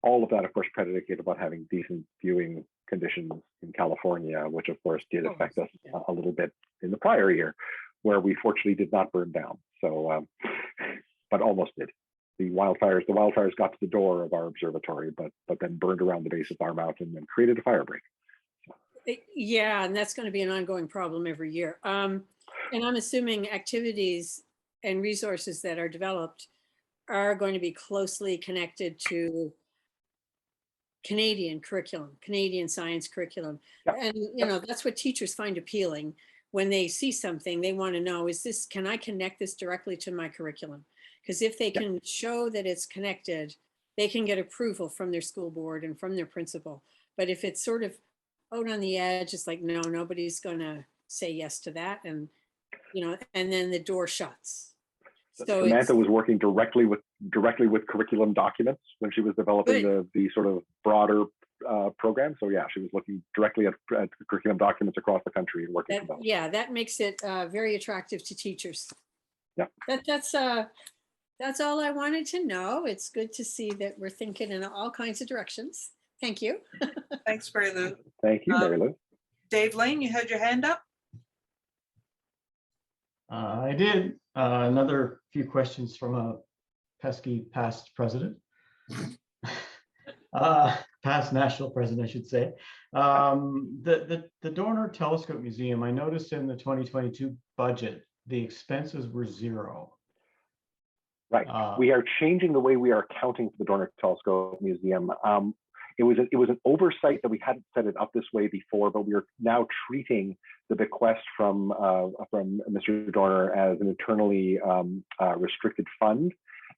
All of that, of course, predicated about having decent viewing conditions in California, which of course did affect us a little bit in the prior year, where we fortunately did not burn down. So, but almost did. The wildfires got to the door of our observatory, but then burned around the base of our mountain and created a fire break. Yeah, and that's going to be an ongoing problem every year. And I'm assuming activities and resources that are developed are going to be closely connected to Canadian curriculum, Canadian science curriculum. Yep. And, you know, that's what teachers find appealing when they see something. They want to know, can I connect this directly to my curriculum? Because if they can show that it's connected, they can get approval from their school board and from their principal. But if it's sort of out on the edge, it's like, no, nobody's going to say yes to that. And, you know, and then the door shuts. So Samantha was working directly with curriculum documents when she was developing the sort of broader program. So yeah, she was looking directly at curriculum documents across the country and working from those. Yeah, that makes it very attractive to teachers. Yeah, that's all I wanted to know. It's good to see that we're thinking in all kinds of directions. Thank you. Thanks, Mary Lou. Thank you, Mary Lou. Dave Lane, you had your hand up. I did. Another few questions from a pesky past president. Past national president, I should say. The Dorner Telescope Museum, I noticed in the 2022 budget, the expenses were zero. Right. We are changing the way we are accounting for the Dorner Telescope Museum. It was an oversight that we hadn't set it up this way before, but we are now treating the bequest from Mr. Dorner as an internally restricted fund,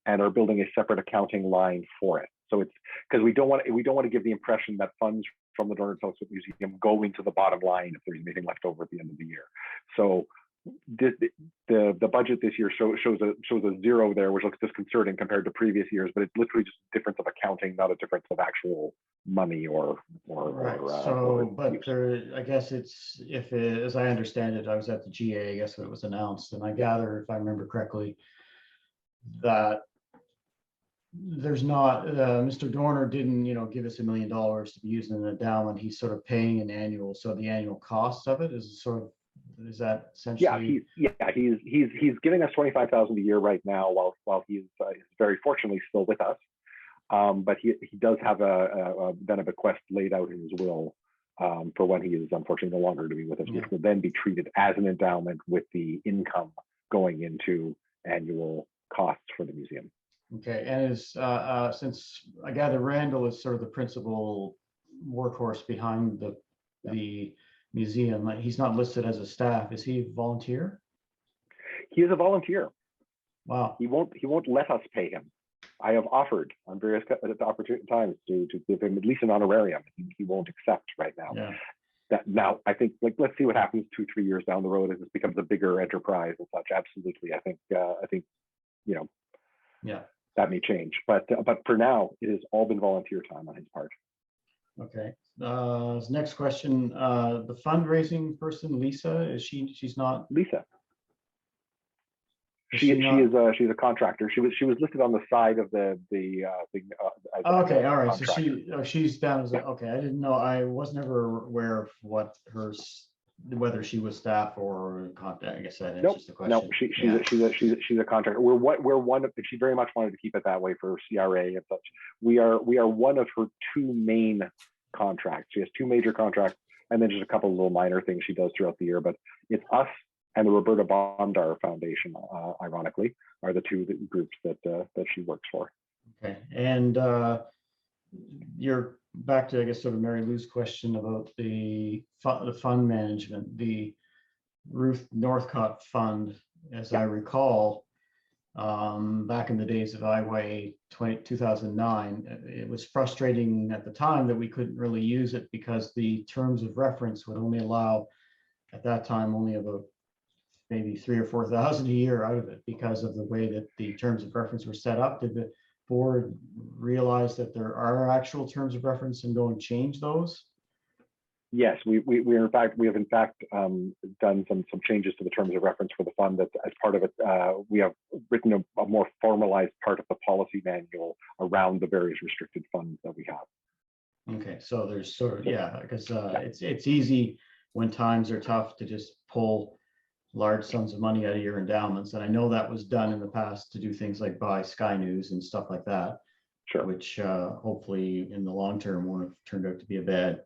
and are building a separate accounting line for it. So it's because we don't want to give the impression that funds from the Dorner Telescope Museum go into the bottom line if there's anything left over at the end of the year. So the budget this year shows a zero there, which looks disconcerting compared to previous years, but it's literally just a difference of accounting, not a difference of actual money or I guess it's, as I understand it, I was at the GA, I guess, when it was announced, and I gather, if I remember correctly, that there's not Mr. Dorner didn't give us $1 million to be used in an endowment. He's sort of paying an annual, so the annual cost of it is sort of, is that essentially? He's giving us $25,000 a year right now while he's very fortunately still with us. But he does have a bequest laid out in his will for when he is unfortunately no longer to be with us, which will then be treated as an endowment with the income going into annual costs for the museum. Okay, and is since I gather Randall is sort of the principal workhorse behind the museum, he's not listed as a staff. Is he a volunteer? He is a volunteer. Wow. He won't let us pay him. I have offered on various opportunity times to give him at least an honorarium. He won't accept right now. Yeah. Now I think, like, let's see what happens 2-3 years down the road as this becomes a bigger enterprise and such. Absolutely, I think yeah, that may change, but for now it has all been volunteer time on his part. Okay. Next question. The fundraising person, Lisa, she's not? Lisa. She's a contractor. She was listed on the side of the thing. Okay, all right. So contractor. she's down as okay. I didn't know. I was never aware of what whether she was staff or contact. I guess that answers the question. No, she's a contractor. We're one of. She very much wanted to keep it that way for CRA and such. We are one of her two main contracts. She has two major contracts, and then just a couple of little minor things she does throughout the year. But it's us and the Roberta Bondar Foundation, ironically, are the two groups that she works for. Okay, and you're back to, I guess, sort of Mary Lou's question about the fund management, the Ruth Northcott Fund, as I recall, back in the days of IWA 2009, it was frustrating at the time that we couldn't really use it because the terms of reference would only allow, at that time, only about maybe 3,000 or 4,000 a year out of it because of the way that the terms of reference were set up. Did the board realize that there are actual terms of reference and go and change those? Yes, we have in fact done some changes to the terms of reference for the fund. That as part of it, we have written a more formalized part of the policy manual around the various restricted funds that we have. Okay, so there's sort of, because it's easy when times are tough to just pull large sums of money out of your endowments. And I know that was done in the past to do things like buy Sky News and stuff like that. Sure. Which hopefully in the long term won't have turned out to be a bad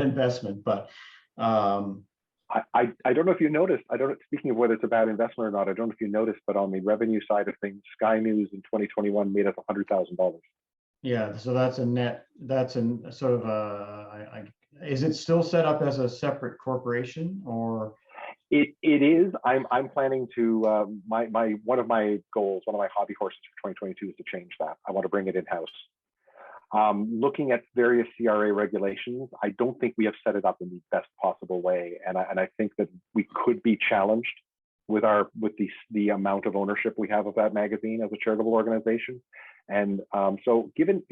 investment. But I don't know if you noticed, speaking of whether it's a bad investment or not, I don't know if you noticed, but on the revenue side of things, Sky News in 2021 made us $100,000. Yeah, so that's a sort of is it still set up as a separate corporation or? It is. I'm planning to one of my goals, one of my hobby horses for 2022 is to change that. I want to bring it in-house. Looking at various CRA regulations, I don't think we have set it up in the best possible way, and I think that we could be challenged with the amount of ownership we have of that magazine as a charitable organization. And so given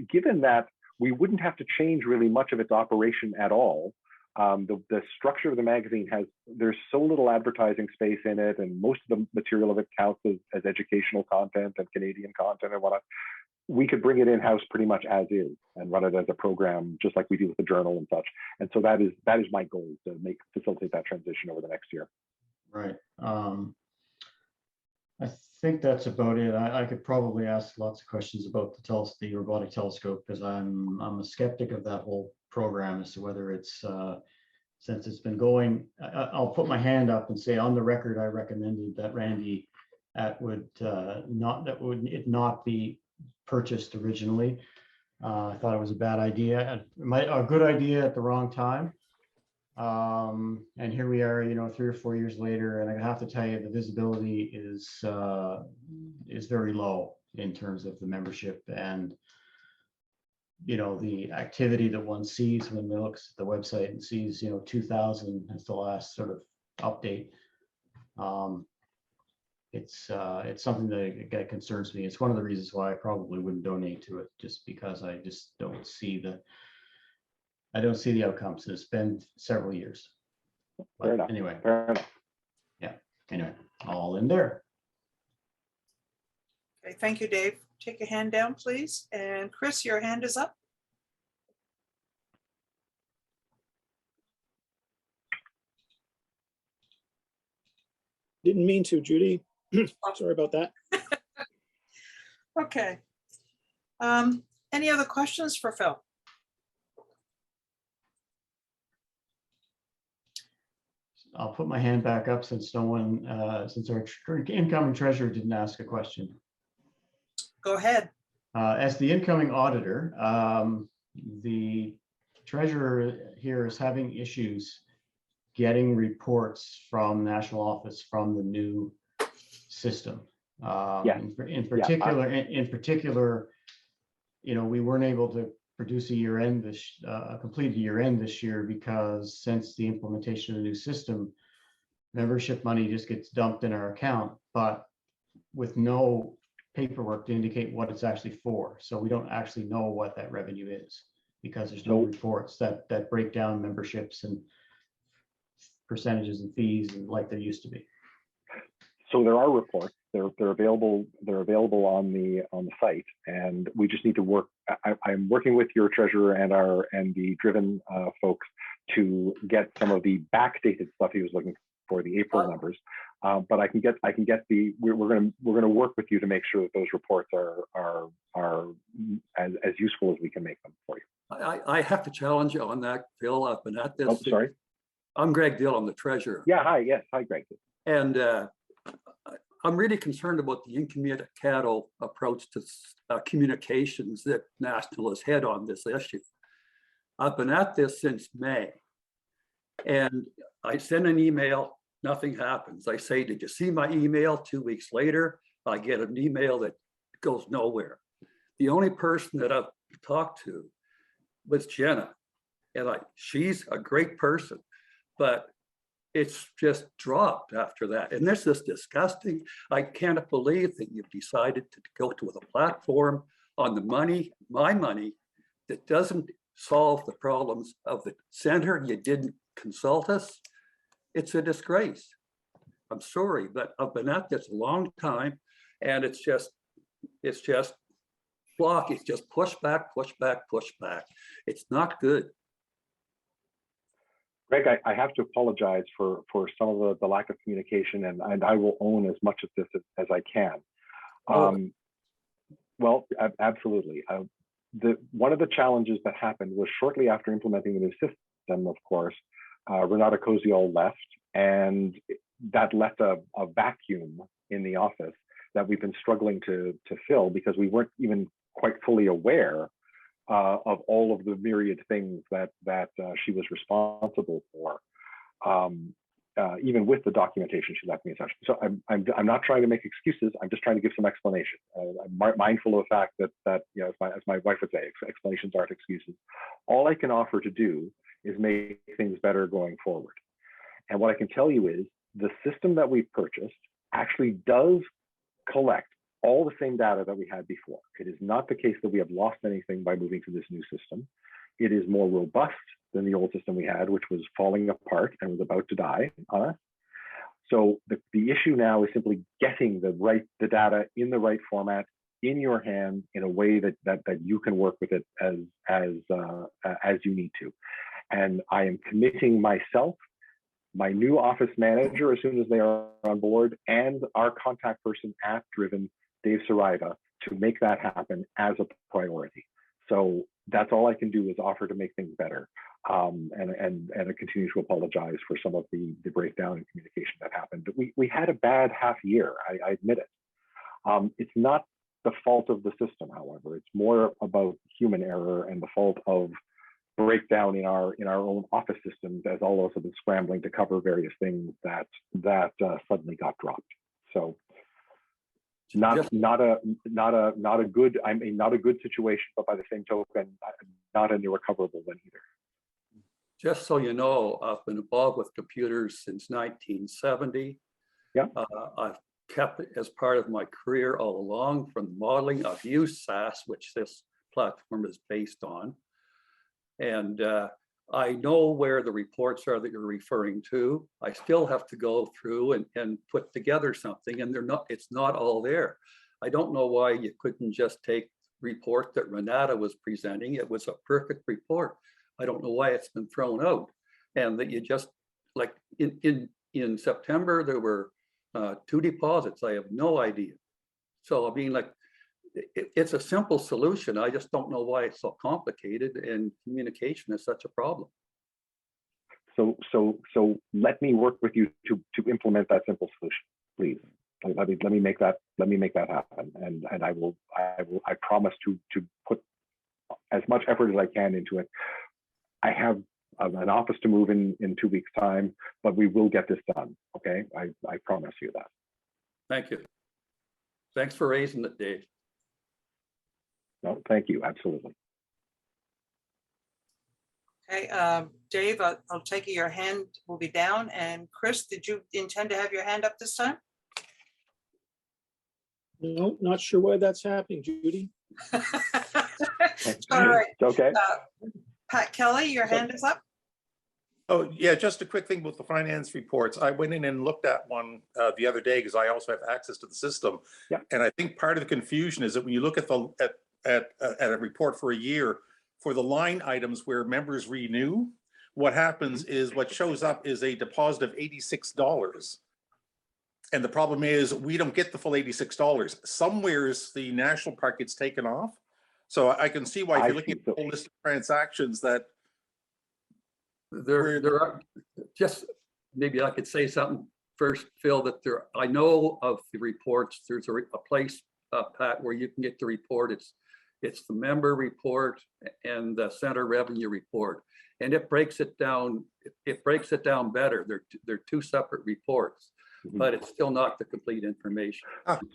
that we wouldn't have to change really much of its operation at all. The structure of the magazine there's so little advertising space in it, and most of the material of it counts as educational content and Canadian content and whatnot. We could bring it in-house pretty much as is and run it as a program, just like we do with the journal and such. And so that is my goal, to facilitate that transition over the next year. Right. I think that's about it. I could probably ask lots of questions about the robotic telescope, because I'm a skeptic of that whole program as to whether it's since it's been going. I'll put my hand up and say on the record I recommended that Randy would not be purchased originally. I thought it was a bad idea, a good idea at the wrong time. And here we are, 3 or 4 years later, and I have to tell you the visibility is very low in terms of the membership and the activity that one sees when one looks at the website and sees 2000 as the last sort of update. It's something that concerns me. It's one of the reasons why I probably wouldn't donate to it, just because I just don't see the outcomes. It's been several years. Fair enough. Anyway, fair enough. Yeah. Anyway, all in there. Okay, thank you, Dave. Take a hand down, please. And Chris, your hand is up. Didn't mean to, Judy. Sorry about that. Okay. Any other questions for Phil? I'll put my hand back up since no one, since our incoming treasurer didn't ask a question. Go ahead. As the incoming auditor, the treasurer here is having issues getting reports from national office from the new system. In particular, we weren't able to produce a complete year-end this year because since the implementation of the new system, membership money just gets dumped in our account, but with no paperwork to indicate what it's actually for. So we don't actually know what that revenue is because there's no reports that break down memberships and percentages and fees and like there used to be. So there are reports. They're available. They're available on the site, and we just need to work. I'm working with your treasurer and the Driven folks to get some of the backdated stuff he was looking for, the April numbers. But I can get the. We're gonna work with you to make sure that those reports are as useful as we can make them for you. I have to challenge you on that, Phil. I've been at this. Oh, sorry. I'm Greg Dill. I'm the treasurer. Yeah. Hi. Yes. Hi, Greg. And I'm really concerned about the incommunicado approach to communications that National has had on this issue. I've been at this since May, and I send an email, nothing happens. I say, did you see my email? 2 weeks later, I get an email that goes nowhere. The only person that I've talked to was Jenna, and she's a great person, but it's just dropped after that. And this is disgusting. I can't believe that you've decided to go to a platform on the money, my money, that doesn't solve the problems of the center. You didn't consult us. It's a disgrace. I'm sorry, but I've been at this a long time, and it's just block. It's just push back, push back, push back. It's not good. Greg, I have to apologize for some of the lack of communication, and I will own as much of this as I can. Well, absolutely. One of the challenges that happened was shortly after implementing the new system, of course, Renata Koziol left, and that left a vacuum in the office that we've been struggling to fill because we weren't even quite fully aware of all of the myriad things that she was responsible for, even with the documentation she left me in such. So I'm not trying to make excuses. I'm just trying to give some explanation. I'm mindful of the fact that you know, as my wife would say, explanations aren't excuses. All I can offer to do is make things better going forward. And what I can tell you is the system that we've purchased actually does collect all the same data that we had before. It is not the case that we have lost anything by moving to this new system. It is more robust than the old system we had, which was falling apart and was about to die on us. So the issue now is simply getting the data in the right format in your hand in a way that you can work with it as you need to. And I am committing myself, my new office manager, as soon as they are on board, and our contact person at Driven, Dave Saraiva, to make that happen as a priority. So that's all I can do is offer to make things better. And I continue to apologize for some of the breakdown in communication that happened. We had a bad half year, I admit it. It's not the fault of the system, however. It's more about human error and the fault of breakdown in our own office systems, as all of us have been scrambling to cover various things that suddenly got dropped. So not a good situation, but by the same token, not an irrecoverable one either. Just so you know, I've been involved with computers since 1970. Yeah. I've kept it as part of my career all along from modeling. I've used SAS, which this platform is based on. And I know where the reports are that you're referring to. I still have to go through and put together something, and it's not all there. I don't know why you couldn't just take the report that Renata was presenting. It was a perfect report. I don't know why it's been thrown out. And that you just, like in September, there were 2 deposits. I have no idea. So I mean, like, it's a simple solution. I just don't know why it's so complicated, and communication is such a problem. So let me work with you to implement that simple solution, please. Let me make that happen, and I promise to put as much effort as I can into it. I have an office to move in 2 weeks' time, but we will get this done. Okay, I promise you that. Thank you. Thanks for raising it, Dave. No, thank you. Absolutely. Okay, Dave, I'll take it your hand will be down. And Chris, did you intend to have your hand up this time? No, not sure why that's happening, Judy. All right. Okay. Pat Kelly, your hand is up. Oh, yeah, just a quick thing about the finance reports. I went in and looked at one the other day because I also have access to the system. Yeah. And I think part of the confusion is that when you look at a report for a year, for the line items where members renew, what happens is what shows up is a deposit of $86. And the problem is we don't get the full $86. Somewheres the national park gets taken off. So I can see why if you're looking at the whole list of transactions that There are, just maybe I could say something first, Phil, that I know of the reports. There's a place, Pat, where you can get the report. It's the member report and the center revenue report. And it breaks it down. It breaks it down better. They're two separate reports, but it's still not the complete information.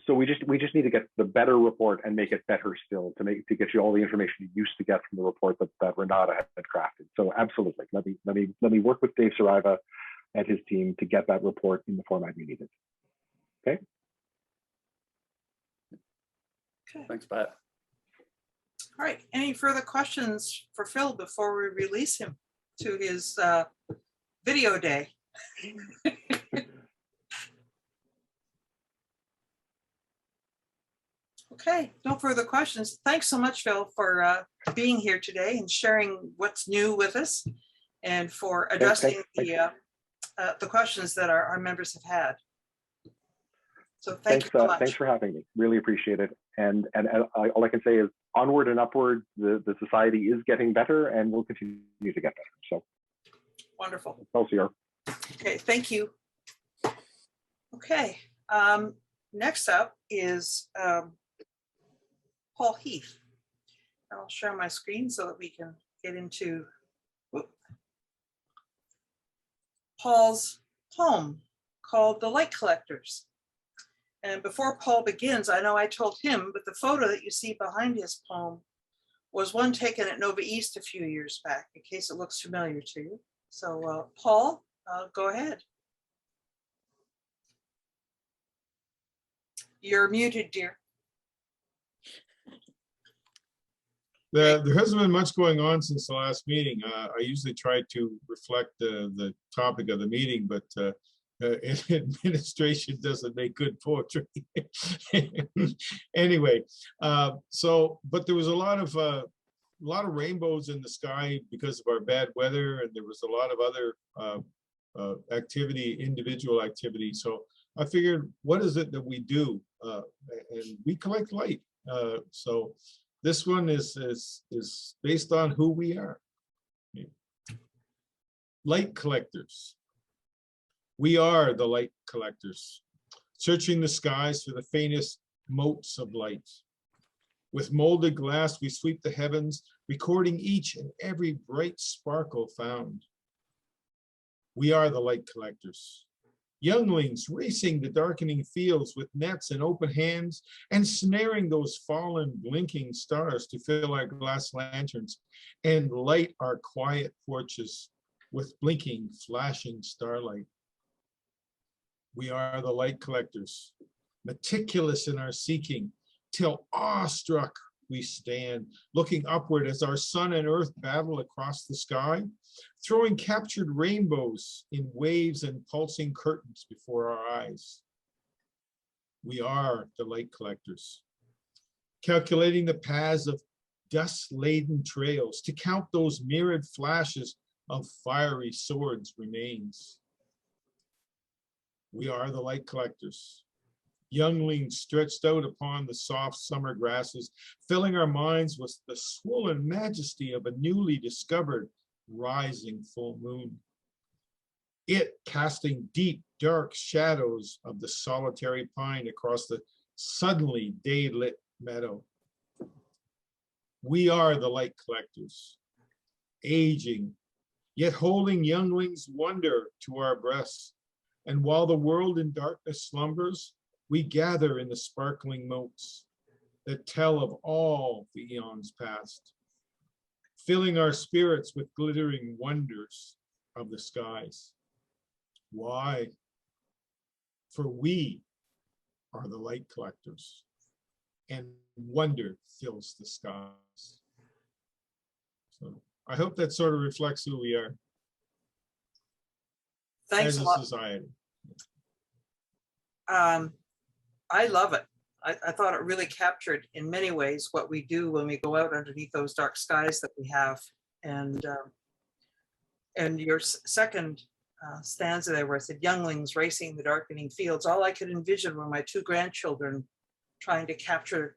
So we just need to get the better report and make it better still to get you all the information you used to get from the report that Renata had crafted. So absolutely, let me work with Dave Saraiva and his team to get that report in the format you needed. Okay. Thanks, Pat. All right, any further questions for Phil before we release him to his video day? Okay, no further questions. Thanks so much, Phil, for being here today and sharing what's new with us and for addressing the questions that our members have had. So thanks so much. Thanks for having me. Really appreciate it. And all I can say is onward and upward, the society is getting better and will continue to get better. So wonderful. Excelsior. Okay, thank you. Okay, next up is Paul Heath. I'll share my screen so that we can get into Paul's poem called The Light Collectors. And before Paul begins, I know I told him, but the photo that you see behind his poem was one taken at Nova East a few years back, in case it looks familiar to you. So Paul, go ahead. You're muted, dear. There hasn't been much going on since the last meeting. I usually try to reflect the topic of the meeting, but administration doesn't make good poetry. Anyway, but there was a lot of rainbows in the sky because of our bad weather, and there was a lot of other activity, individual activity. So I figured, what is it that we do? And we collect light. So this one is based on who we are. Light collectors. We are the light collectors, searching the skies for the faintest motes of light. With molded glass, we sweep the heavens, recording each and every bright sparkle found. We are the light collectors. Younglings racing the darkening fields with nets and open hands and snaring those fallen blinking stars to fill our glass lanterns and light our quiet porches with blinking, flashing starlight. We are the light collectors, meticulous in our seeking, till awestruck we stand, looking upward as our sun and earth battle across the sky, throwing captured rainbows in waves and pulsing curtains before our eyes. We are the light collectors, calculating the paths of dust-laden trails to count those mirrored flashes of fiery swords remains. We are the light collectors, younglings stretched out upon the soft summer grasses, filling our minds with the swollen majesty of a newly discovered rising full moon. It casting deep, dark shadows of the solitary pine across the suddenly day-lit meadow. We are the light collectors, aging, yet holding younglings' wonder to our breasts. And while the world in darkness slumbers, we gather in the sparkling motes that tell of all the eons past, filling our spirits with glittering wonders of the skies. Why? For we are the light collectors, and wonder fills the skies. So I hope that sort of reflects who we are. Thanks as a a lot. society. I love it. I thought it really captured in many ways what we do when we go out underneath those dark skies that we have. And your second stanza there where it said younglings racing the darkening fields, all I could envision were my two grandchildren trying to capture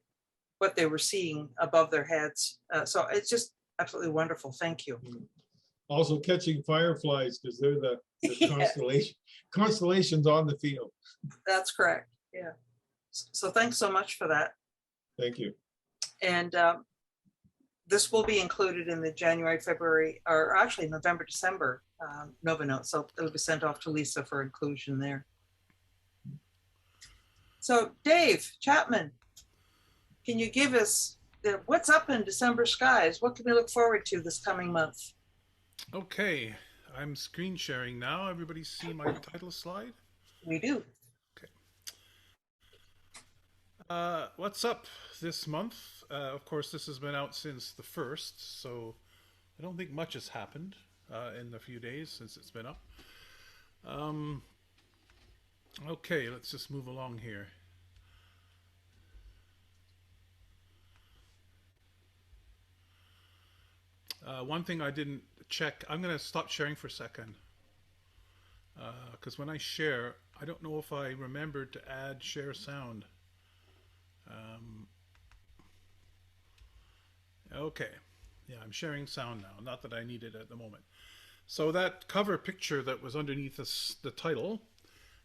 what they were seeing above their heads. So it's just absolutely wonderful. Thank you. Also catching fireflies, because they're the constellations on the field. That's correct. Yeah. So thanks so much for that. Thank you. And this will be included in the January, February, or actually November, December Nova Note. So it'll be sent off to Lisa for inclusion there. So Dave Chapman, can you give us what's up in December skies? What can we look forward to this coming month? Okay, I'm screen sharing now. Everybody see my title slide? We do. What's up this month? Of course, this has been out since the 1st, so I don't think much has happened in the few days since it's been up. Okay, let's just move along here. One thing I didn't check, I'm going to stop sharing for a second. Because when I share, I don't know if I remembered to add share sound. Okay, yeah, I'm sharing sound now. Not that I need it at the moment. So that cover picture that was underneath the title,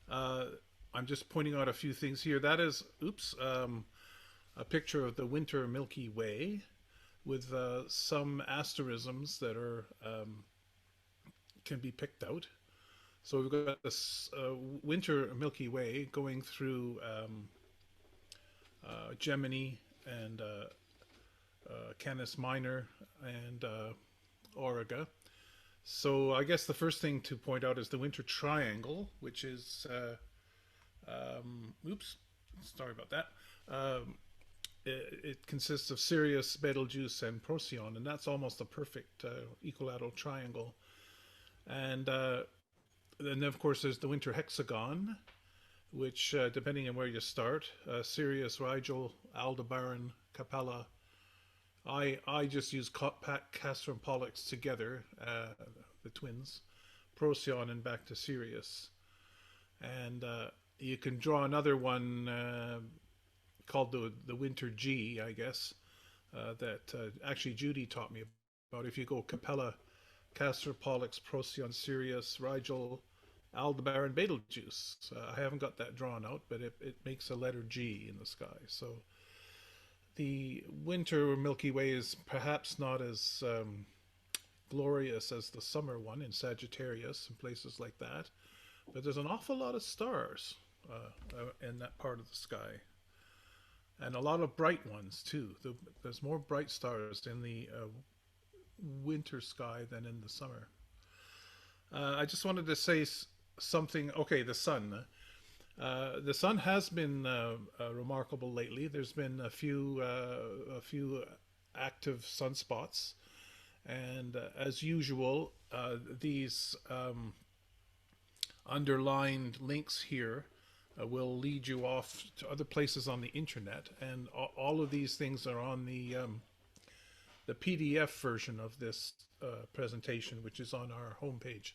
I'm just pointing out a few things here. That is, a picture of the winter Milky Way with some asterisms that are can be picked out. So we've got this winter Milky Way going through Gemini and Canis Minor and Auriga. So I guess the first thing to point out is the winter triangle, which is, sorry about that. It consists of Sirius, Betelgeuse, and Procyon, and that's almost a perfect equilateral triangle. And then, of course, there's the winter hexagon, which, depending on where you start, Sirius, Rigel, Aldebaran, Capella. I just use Castor and Pollux together, the twins, Procyon and back to Sirius. And you can draw another one called the Winter G, I guess, that actually Judy taught me about. If you go Capella, Castor, Pollux, Procyon, Sirius, Rigel, Aldebaran, Betelgeuse. I haven't got that drawn out, but it makes a letter G in the sky. So the winter Milky Way is perhaps not as glorious as the summer one in Sagittarius and places like that, but there's an awful lot of stars in that part of the sky, and a lot of bright ones too. There's more bright stars in the winter sky than in the summer. I just wanted to say something. Okay, the sun. The sun has been remarkable lately. There's been a few active sunspots, and as usual, these underlined links here will lead you off to other places on the internet, and all of these things are on the PDF version of this presentation, which is on our homepage.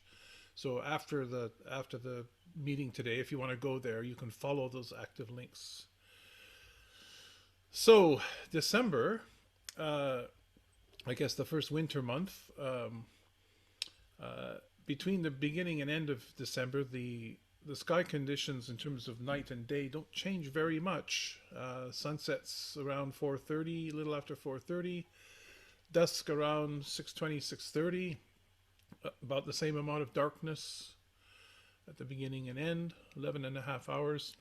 So after the meeting today, if you want to go there, you can follow those active links. So December, I guess the first winter month, between the beginning and end of December, the sky conditions in terms of night and day don't change very much. Sunsets around 4:30, a little after 4:30, dusk around 6:20, 6:30, about the same amount of darkness at the beginning and end, 11.5 hours.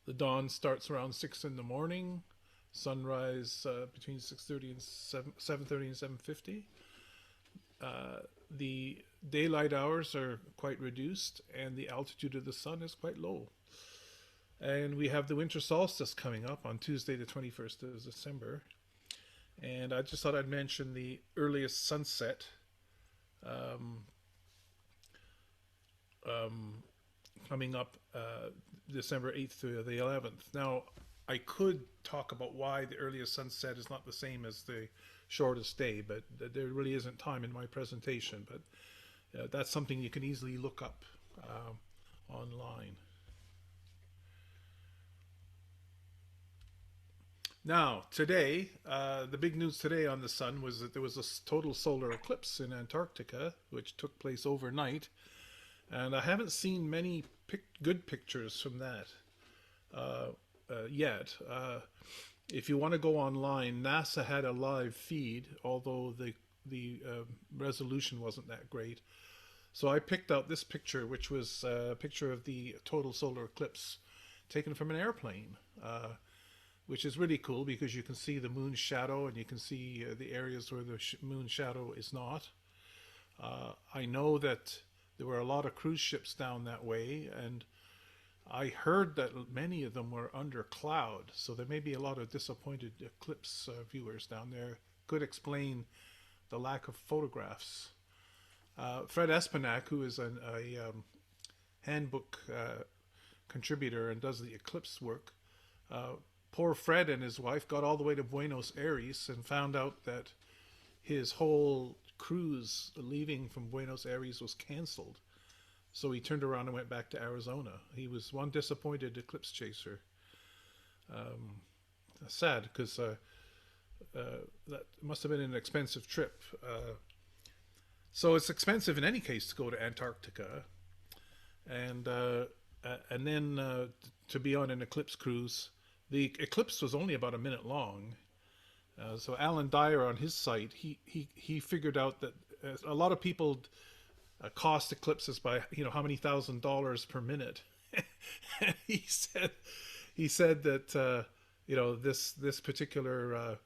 The dawn starts around 6 in the morning, sunrise between 6:30 and 7:30 and 7:50. The daylight hours are quite reduced, and the altitude of the sun is quite low. And we have the winter solstice coming up on Tuesday, the 21st of December. And I just thought I'd mention the earliest sunset coming up December 8th to the 11th. Now, I could talk about why the earliest sunset is not the same as the shortest day, but there really isn't time in my presentation. But that's something you can easily look up online. Now, today, the big news today on the sun was that there was a total solar eclipse in Antarctica, which took place overnight. And I haven't seen many good pictures from that yet. If you want to go online, NASA had a live feed, although the resolution wasn't that great. So I picked out this picture, which was a picture of the total solar eclipse taken from an airplane, which is really cool because you can see the moon's shadow and you can see the areas where the moon's shadow is not. I know that there were a lot of cruise ships down that way, and I heard that many of them were under cloud, so there may be a lot of disappointed eclipse viewers down there. Could explain the lack of photographs. Fred Espenak, who is a handbook contributor and does the eclipse work, poor Fred and his wife got all the way to Buenos Aires and found out that his whole cruise leaving from Buenos Aires was canceled. So he turned around and went back to Arizona. He was one disappointed eclipse chaser. Sad, because that must have been an expensive trip. So it's expensive in any case to go to Antarctica, and then to be on an eclipse cruise. The eclipse was only about a minute long. So Alan Dyer on his site, he figured out that a lot of people cost eclipses by how many $1,000s per minute. And he said that this particular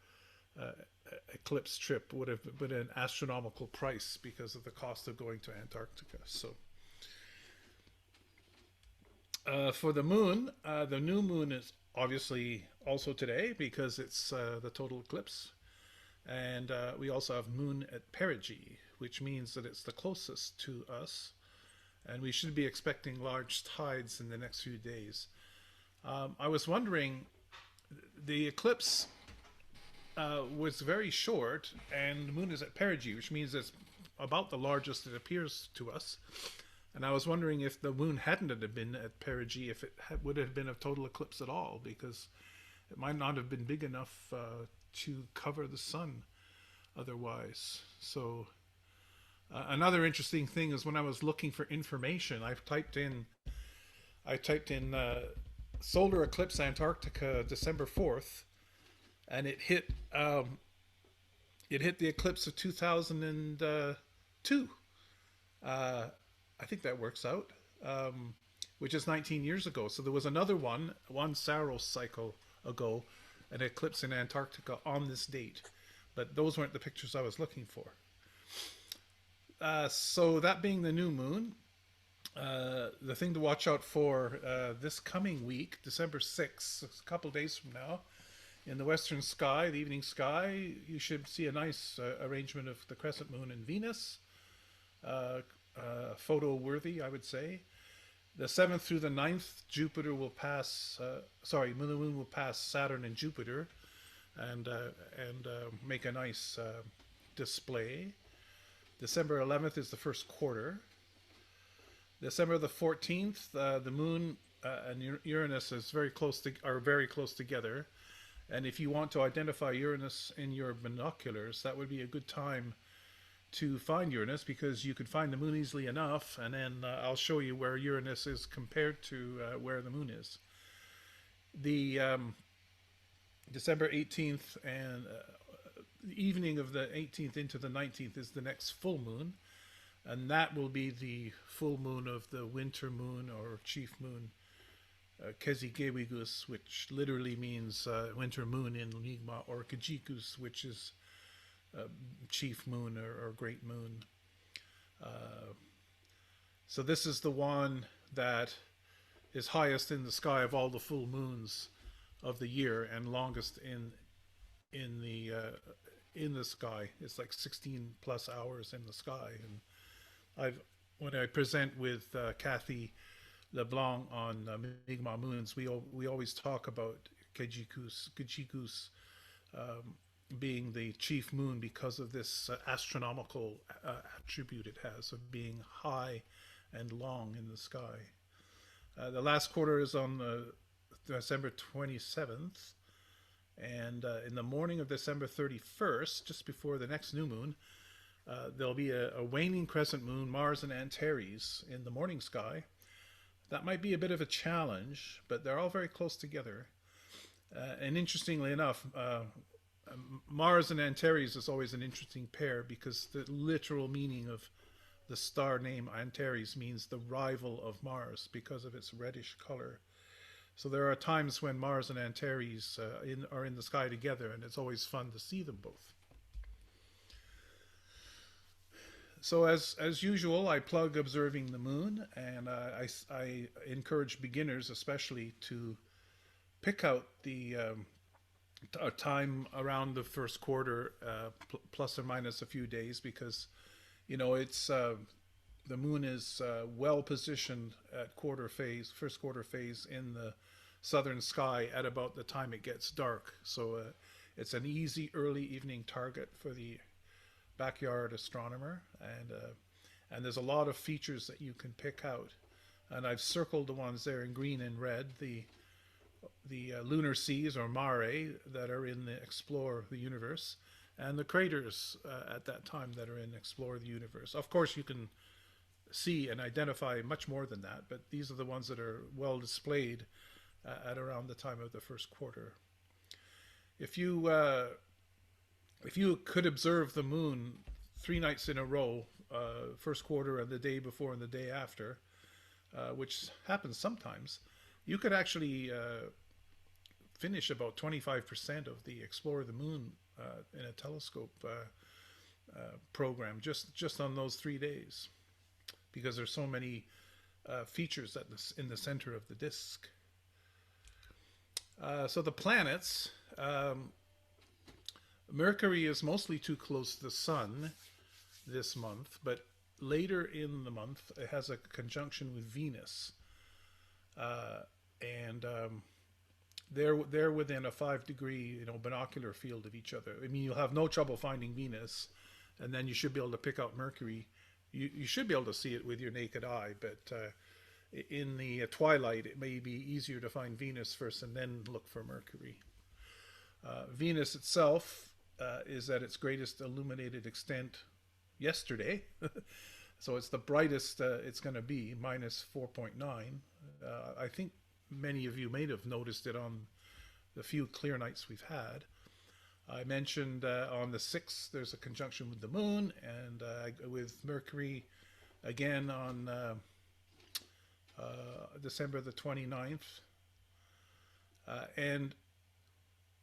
eclipse trip would have been an astronomical price because of the cost of going to Antarctica. So for the moon, the new moon is obviously also today because it's the total eclipse, and we also have moon at perigee, which means that it's the closest to us, and we should be expecting large tides in the next few days. I was wondering, the eclipse was very short, and the moon is at perigee, which means it's about the largest it appears to us. And I was wondering if the moon hadn't have been at perigee, if it would have been a total eclipse at all, because it might not have been big enough to cover the sun otherwise. So another interesting thing is when I was looking for information, I typed in solar eclipse Antarctica December 4th, and it hit the eclipse of 2002. I think that works out, which is 19 years ago. So there was another one Saros cycle ago, an eclipse in Antarctica on this date, but those weren't the pictures I was looking for. So that being the new moon, the thing to watch out for this coming week, December 6th, a couple days from now, in the western sky, the evening sky, you should see a nice arrangement of the crescent moon and Venus. Photo worthy, I would say. The 7th through the 9th, Jupiter will pass, the moon will pass Saturn and Jupiter and make a nice display. December 11th is the first quarter. December the 14th, the moon and Uranus are very close together. And if you want to identify Uranus in your binoculars, that would be a good time to find Uranus, because you could find the moon easily enough, and then I'll show you where Uranus is compared to where the moon is. The December 18th and the evening of the 18th into the 19th is the next full moon, and that will be the full moon of the winter moon or chief moon, Kezigewigus, which literally means winter moon in Mi'kmaq, or Kajikus, which is chief moon or great moon. So this is the one that is highest in the sky of all the full moons of the year and longest in the sky. It's like 16 plus hours in the sky, and when I present with Kathy LeBlanc on Mi'kmaq moons, we always talk about Kajiku's being the chief moon because of this astronomical attribute it has of being high and long in the sky. The last quarter is on December 27th, and in the morning of December 31st, just before the next new moon, there'll be a waning crescent moon, Mars and Antares, in the morning sky. That might be a bit of a challenge, but they're all very close together. And interestingly enough, Mars and Antares is always an interesting pair because the literal meaning of the star name Antares means the rival of Mars because of its reddish color. So there are times when Mars and Antares are in the sky together, and it's always fun to see them both. So as usual, I plug observing the moon, and I encourage beginners especially to pick out the time around the first quarter, plus or minus a few days, because it's the moon is well positioned at first quarter phase in the southern sky at about the time it gets dark. So it's an easy early evening target for the backyard astronomer, and there's a lot of features that you can pick out, and I've circled the ones there in green and red, the lunar seas or mare that are in the Explore the Universe, and the craters at that time that are in Explore the Universe. Of course, you can see and identify much more than that, but these are the ones that are well displayed at around the time of the first quarter. If you could observe the moon 3 nights in a row, first quarter and the day before and the day after, which happens sometimes, you could actually finish about 25% of the Explore the Moon in a telescope program just on those 3 days, because there's so many features in the center of the disk. So the planets, Mercury is mostly too close to the Sun this month, but later in the month it has a conjunction with Venus, and they're within a 5-degree binocular field of each other. I mean, you'll have no trouble finding Venus, and then you should be able to pick out Mercury. You should be able to see it with your naked eye, but in the twilight it may be easier to find Venus first and then look for Mercury. Venus itself is at its greatest illuminated extent yesterday. So it's the brightest it's going to be, minus 4.9. I think many of you may have noticed it on the few clear nights we've had. I mentioned on the 6th there's a conjunction with the moon, and with Mercury again on December the 29th. And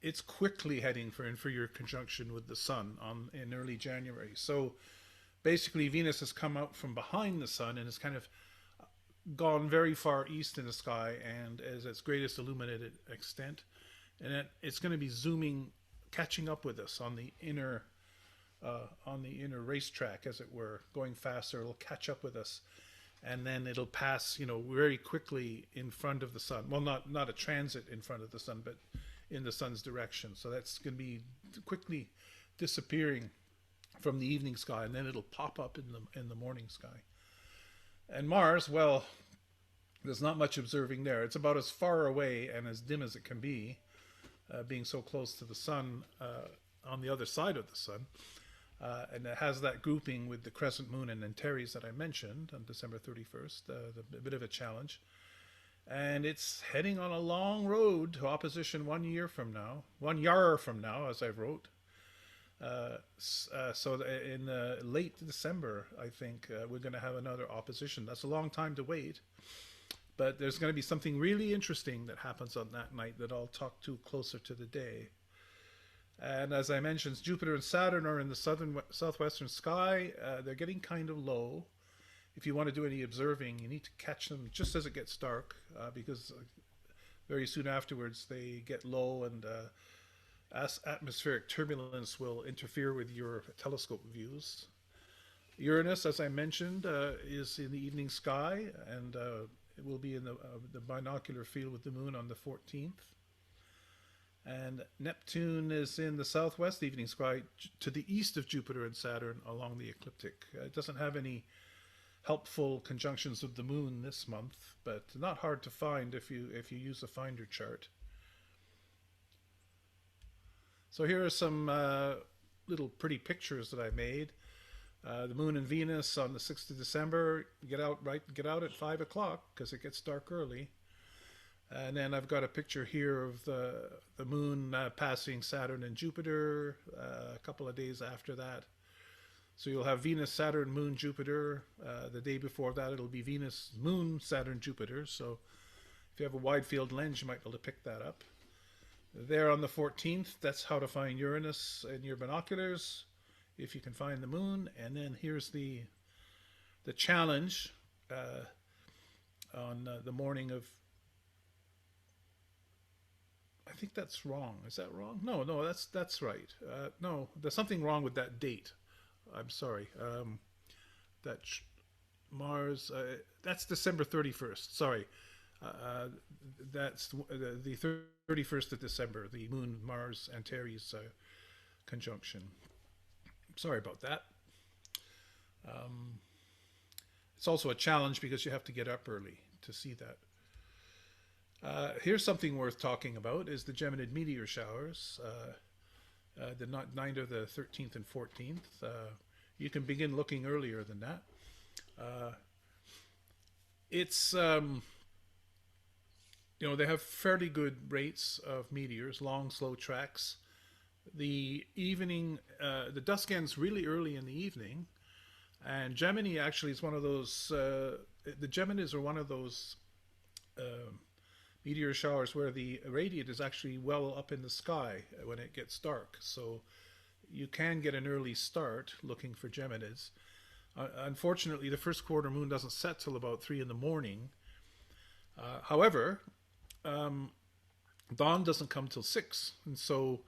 it's quickly heading for inferior conjunction with the Sun in early January. So basically Venus has come out from behind the Sun and has kind of gone very far east in the sky and is its greatest illuminated extent. And it's going to be catching up with us on the inner racetrack, as it were, going faster. It'll catch up with us, and then it'll pass, very quickly in front of the Sun. Well, not a transit in front of the Sun, but in the Sun's direction. So that's going to be quickly disappearing from the evening sky, and then it'll pop up in the morning sky. And Mars, well, there's not much observing there. It's about as far away and as dim as it can be, being so close to the Sun, on the other side of the Sun. And it has that grouping with the crescent moon and Antares that I mentioned on December 31st, a bit of a challenge. And it's heading on a long road to opposition 1 year from now, as I wrote. So in late December, I think, we're going to have another opposition. That's a long time to wait. But there's going to be something really interesting that happens on that night that I'll talk to closer to the day. And as I mentioned, Jupiter and Saturn are in the southwestern sky. They're getting kind of low. If you want to do any observing, you need to catch them just as it gets dark, because very soon afterwards they get low, and atmospheric turbulence will interfere with your telescope views. Uranus, as I mentioned, is in the evening sky, and it will be in the binocular field with the moon on the 14th. And Neptune is in the southwest evening sky to the east of Jupiter and Saturn along the ecliptic. It doesn't have any helpful conjunctions with the moon this month, but not hard to find if you use a finder chart. So here are some little pretty pictures that I made. The moon and Venus on the 6th of December. Get out at 5 o'clock because it gets dark early. And then I've got a picture here of the moon passing Saturn and Jupiter a couple of days after that. So you'll have Venus, Saturn, Moon, Jupiter. The day before that, it'll be Venus, Moon, Saturn, Jupiter. So if you have a wide field lens, you might be able to pick that up. There on the 14th, that's how to find Uranus in your binoculars, if you can find the moon. And then here's the challenge on the morning of, I think that's wrong. Is that wrong? No, that's right. No, there's something wrong with that date. I'm sorry. Mars, that's December 31st. Sorry. That's the 31st of December, the Moon, Mars, Antares conjunction. Sorry about that. It's also a challenge because you have to get up early to see that. Here's something worth talking about is the Geminid meteor showers, the night of the 13th and 14th. You can begin looking earlier than that. It's, they have fairly good rates of meteors, long, slow tracks. The evening, the dusk ends really early in the evening, and Gemini actually is one of those, the Geminis are one of those meteor showers where the radiant is actually well up in the sky when it gets dark. So you can get an early start looking for Geminis. Unfortunately, the first quarter moon doesn't set till about 3 in the morning. However, dawn doesn't come till 6, and so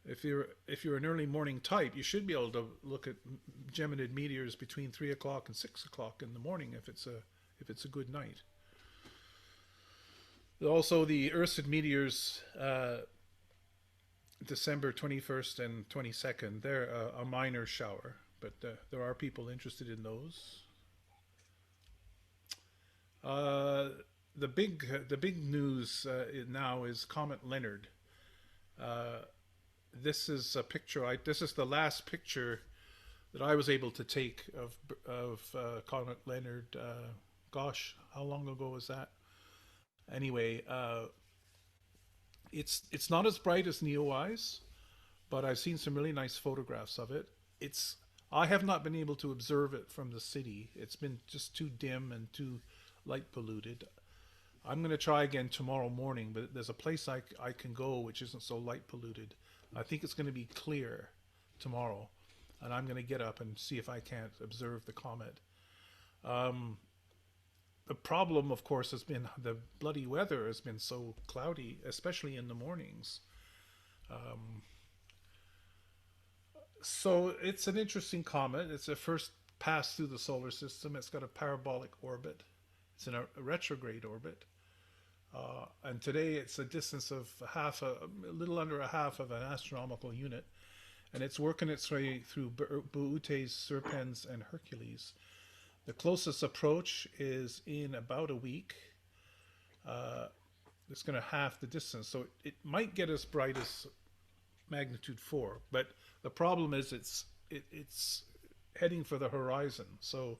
if you're an early morning type, you should be able to look at Geminid meteors between 3 o'clock and 6 o'clock in the morning if it's a good night. Also, the Ursid meteors, December 21st and 22nd, they're a minor shower, but there are people interested in those. The big news now is Comet Leonard. This is a picture. This is the last picture that I was able to take of Comet Leonard. Gosh, how long ago was that? Anyway, it's not as bright as Neowise, but I've seen some really nice photographs of it. I have not been able to observe it from the city. It's been just too dim and too light polluted. I'm going to try again tomorrow morning, but there's a place I can go which isn't so light polluted. I think it's going to be clear tomorrow, and I'm going to get up and see if I can't observe the comet. The problem, of course, has been the bloody weather has been so cloudy, especially in the mornings. So it's an interesting comet. It's a first pass through the solar system. It's got a parabolic orbit. It's in a retrograde orbit. And today it's a distance of a little under a half of an astronomical unit. And it's working its way through Boötes, Serpens, and Hercules. The closest approach is in about a week. It's going to half the distance. So it might get as bright as magnitude 4. But the problem is it's heading for the horizon. So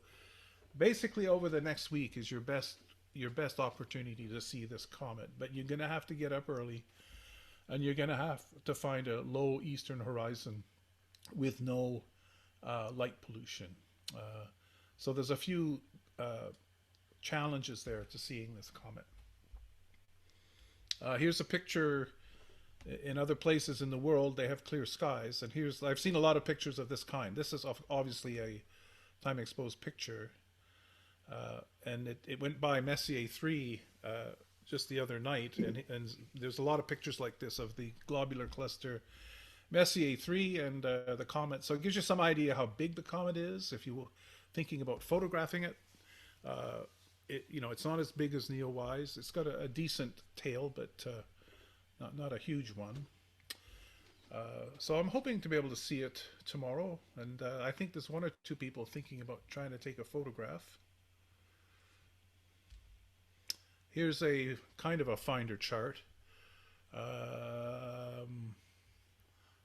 basically over the next week is your best opportunity to see this comet. But you're going to have to get up early, and you're going to have to find a low eastern horizon with no light pollution. So there's a few challenges there to seeing this comet. Here's a picture. In other places in the world, they have clear skies, and I've seen a lot of pictures of this kind. This is obviously a time-exposed picture, and it went by Messier 3 just the other night, and there's a lot of pictures like this of the globular cluster Messier 3 and the comet. So it gives you some idea how big the comet is if you were thinking about photographing it. It's not as big as Neowise. It's got a decent tail, but not a huge one. So I'm hoping to be able to see it tomorrow, and I think there's one or two people thinking about trying to take a photograph. Here's a kind of a finder chart.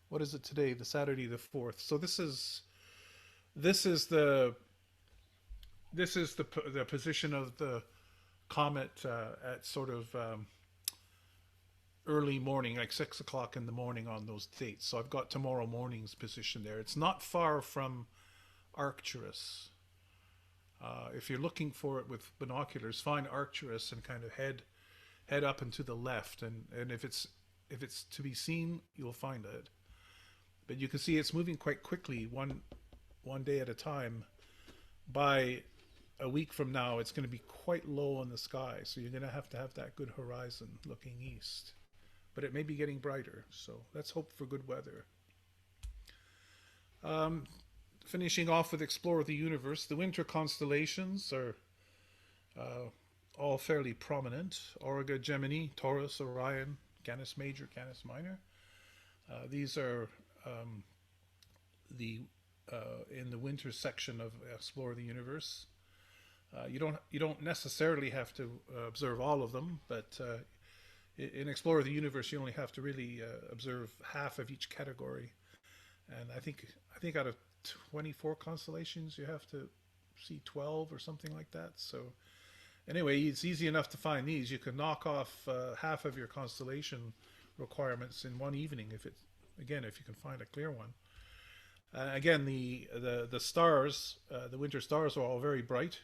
What is it today? The Saturday the 4th. So this is the position of the comet at sort of early morning, like 6 o'clock in the morning on those dates. So I've got tomorrow morning's position there. It's not far from Arcturus. If you're looking for it with binoculars, find Arcturus and kind of head up and to the left, and if it's to be seen, you'll find it. But you can see it's moving quite quickly, one day at a time. By a week from now, it's going to be quite low in the sky, so you're going to have that good horizon looking east. But it may be getting brighter, so let's hope for good weather. Finishing off with Explore the Universe, the winter constellations are all fairly prominent. Auriga, Gemini, Taurus, Orion, Canis Major, Canis Minor. These are in the winter section of Explore the Universe. You don't necessarily have to observe all of them, but in Explore the Universe you only have to really observe half of each category. And I think out of 24 constellations you have to see 12 or something like that. So anyway, it's easy enough to find these. You can knock off half of your constellation requirements in one evening if you can find a clear one. Again, the stars, the winter stars, are all very bright.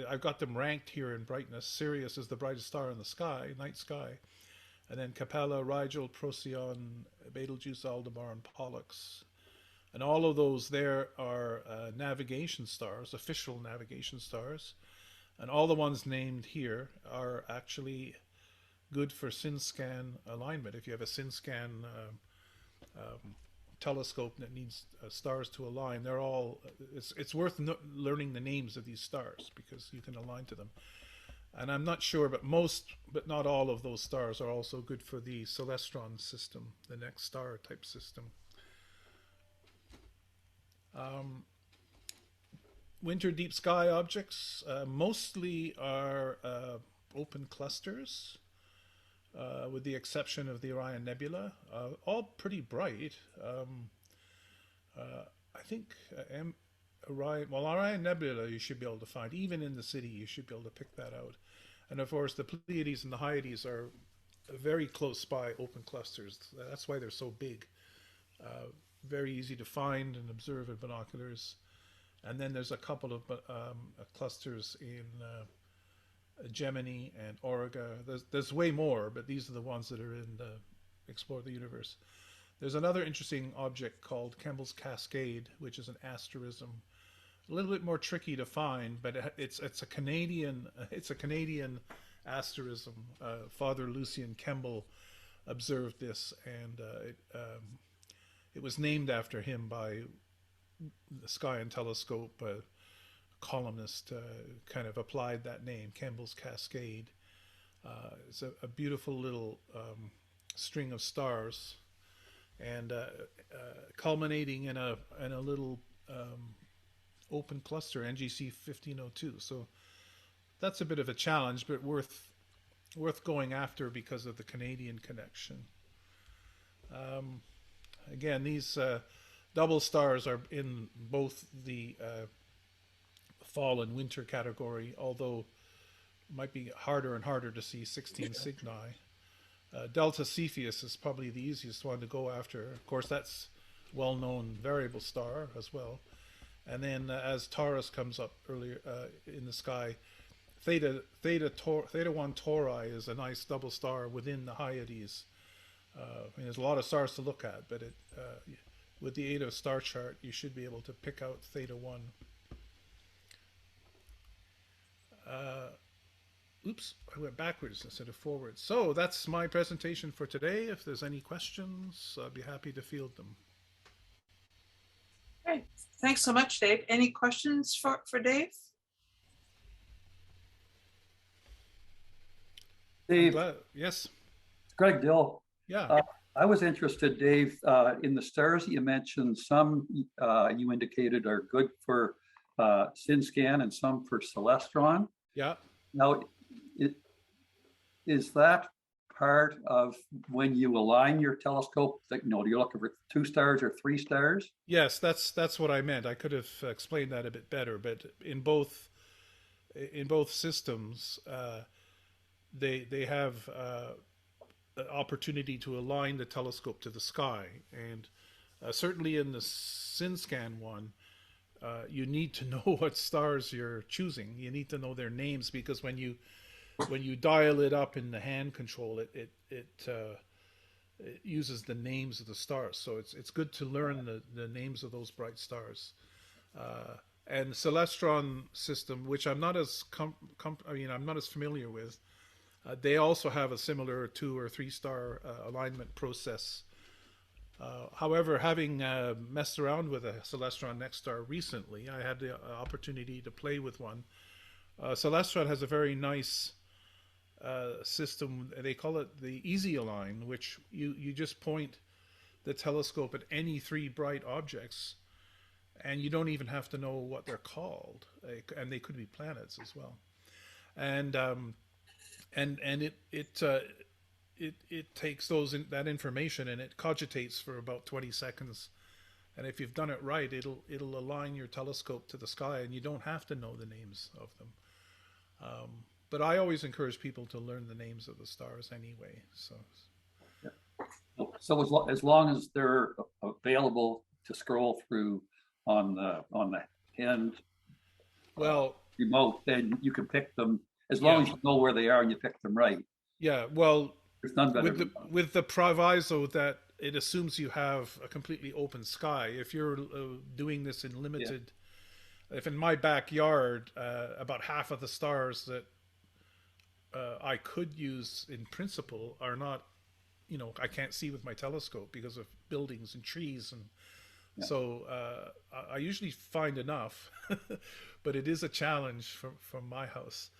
I've got them ranked here in brightness. Sirius is the brightest star in the sky, night sky, and then Capella, Rigel, Procyon, Betelgeuse, Aldebaran, Pollux, and all of those there are navigation stars, official navigation stars, and all the ones named here are actually good for SynScan alignment. If you have a SynScan telescope that needs stars to align, they're all, it's worth learning the names of these stars because you can align to them. And I'm not sure, but not all of those stars are also good for the Celestron system, the next star type system. Winter deep sky objects mostly are open clusters, with the exception of the Orion Nebula, all pretty bright. I think Orion Nebula you should be able to find, even in the city you should be able to pick that out. And of course the Pleiades and the Hyades are very close by open clusters. That's why they're so big. Very easy to find and observe with binoculars. And then there's a couple of clusters in Gemini and Auriga. There's way more, but these are the ones that are in Explore the Universe. There's another interesting object called Campbell's Cascade, which is an asterism. A little bit more tricky to find, but it's a Canadian asterism. Father Lucian Campbell observed this, and it was named after him by the Sky and Telescope columnist. Kind of applied that name, Campbell's Cascade. It's a beautiful little string of stars, and culminating in a little open cluster, NGC 1502. So that's a bit of a challenge, but worth going after because of the Canadian connection. Again, these double stars are in both the fall and winter category, although it might be harder and harder to see 16 Cygni. Delta Cepheus is probably the easiest one to go after. Of course, that's well-known variable star as well. And then as Taurus comes up earlier in the sky, Theta 1 Tauri is a nice double star within the Hyades. There's a lot of stars to look at, but with the aid of star chart, you should be able to pick out Theta 1. Oops, I went backwards instead of forwards. So that's my presentation for today. If there's any questions, I'd be happy to field them. Okay, thanks so much, Dave. Any questions for Dave? Dave, Yes. Greg Dill. Yeah. I was interested, Dave, in the stars that you mentioned. Some you indicated are good for SynScan and some for Celestron. Yeah. Now, is that part of when you align your telescope? That, do you look for 2 stars or 3 stars? Yes, that's what I meant. I could have explained that a bit better, but in both systems, they have an opportunity to align the telescope to the sky, and certainly in the SynScan one, you need to know what stars you're choosing. You need to know their names, because when you dial it up in the hand control, it uses the names of the stars. So it's good to learn the names of those bright stars. And Celestron system, which I'm not as I'm not as familiar with, they also have a similar 2 or 3 star alignment process. However, having messed around with a Celestron NextStar recently, I had the opportunity to play with one. Celestron has a very nice system. They call it the Easy Align, which you just point the telescope at any 3 bright objects, and you don't even have to know what they're called, and they could be planets as well. And it takes that information and it cogitates for about 20 seconds. And if you've done it right, it'll align your telescope to the sky, and you don't have to know the names of them. But I always encourage people to learn the names of the stars anyway. So as long as they're available to scroll through on the hand remote, then you can pick them as long as you know where they are and you pick them right. Yeah, well, there's none better with the proviso that it assumes you have a completely open sky. If you're doing this in limited, if in my backyard, about half of the stars that I could use in principle are not, I can't see with my telescope because of buildings and trees, and so I usually find enough, but it is a challenge from my house.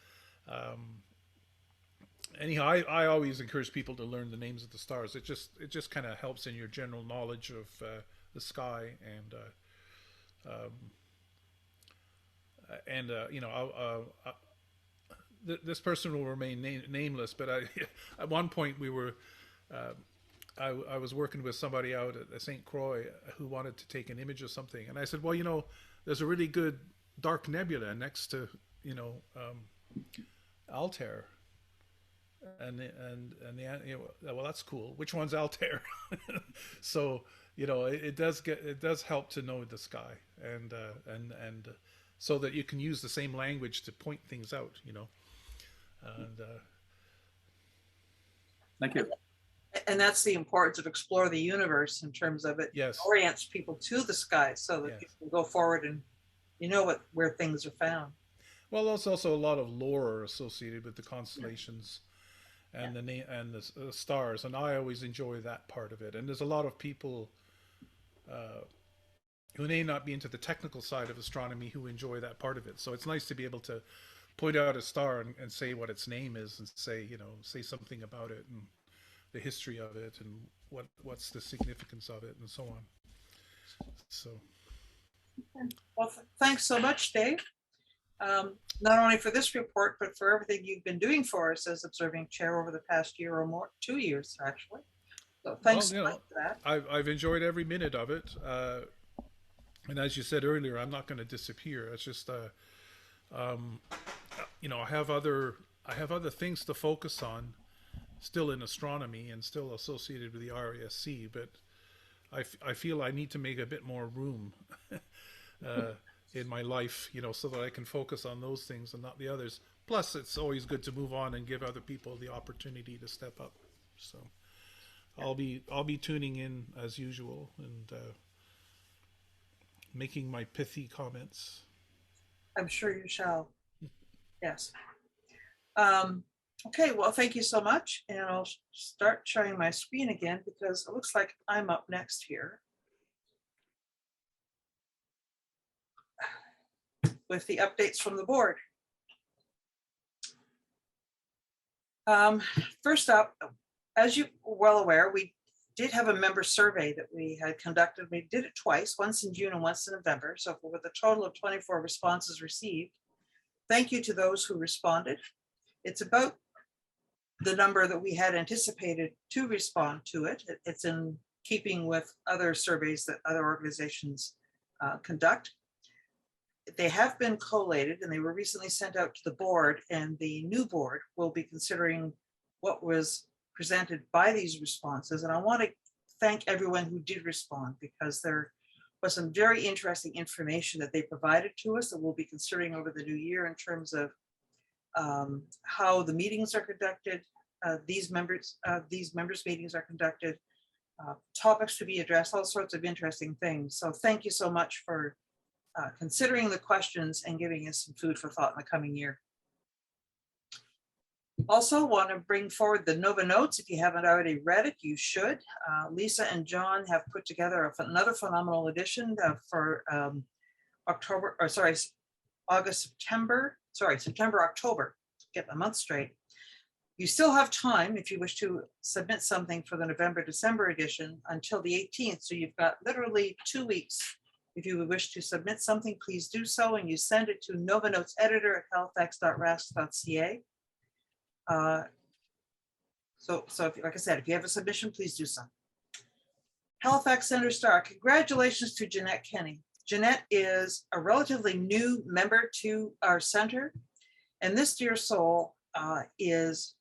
Anyhow, I always encourage people to learn the names of the stars. It just kind of helps in your general knowledge of the sky, and this person will remain nameless. But at one point I was working with somebody out at St. Croix who wanted to take an image of something, and I said, well, there's a really good dark nebula next to Altair. And well, that's cool. Which one's Altair? So it does help to know the sky, and so that you can use the same language to point things out. And thank you. And that's the importance of Explore the Universe in terms of it orients people to the sky, so that you can go forward and where things are found. Well, there's also a lot of lore associated with the constellations. And the stars, and I always enjoy that part of it. And there's a lot of people who may not be into the technical side of astronomy who enjoy that part of it. So it's nice to be able to point out a star and say what its name is, and say something about it and the history of it and what's the significance of it and so on. So, well, thanks so much, Dave. Not only for this report, but for everything you've been doing for us as observing chair over the past year or more, 2 years actually. So thanks so much for that. I've enjoyed every minute of it. And as you said earlier, I'm not going to disappear. It's just, I have other things to focus on still in astronomy and still associated with the RASC, but I feel I need to make a bit more room in my life, so that I can focus on those things and not the others. Plus, it's always good to move on and give other people the opportunity to step up. So I'll be tuning in as usual and making my pithy comments. I'm sure you shall. Yes. Okay, well, thank you so much. And I'll start sharing my screen again because it looks like I'm up next here with the updates from the board. First up, as you are well aware, we did have a member survey that we had conducted. We did it twice, once in June and once in November. So with a total of 24 responses received, thank you to those who responded. It's about the number that we had anticipated to respond to it. It's in keeping with other surveys that other organizations conduct. They have been collated and they were recently sent out to the board, and the new board will be considering what was presented by these responses. And I want to thank everyone who did respond, because there was some very interesting information that they provided to us that we'll be considering over the new year in terms of how the meetings are conducted, these members meetings are conducted, topics to be addressed, all sorts of interesting things. So thank you so much for considering the questions and giving us some food for thought in the coming year. Also want to bring forward the Nova Notes. If you haven't already read it, you should. Lisa and John have put together another phenomenal edition for September, October, get the month straight. You still have time if you wish to submit something for the November, December edition until the 18th. So you've got literally 2 weeks. If you would wish to submit something, please do so, and you send it to novanoteseditor@halifax.rasc.ca. So if, like I said, if you have a submission, please do so. Halifax Center Star, congratulations to Jeanette Kenny. Jeanette is a relatively new member to our center, and this dear soul is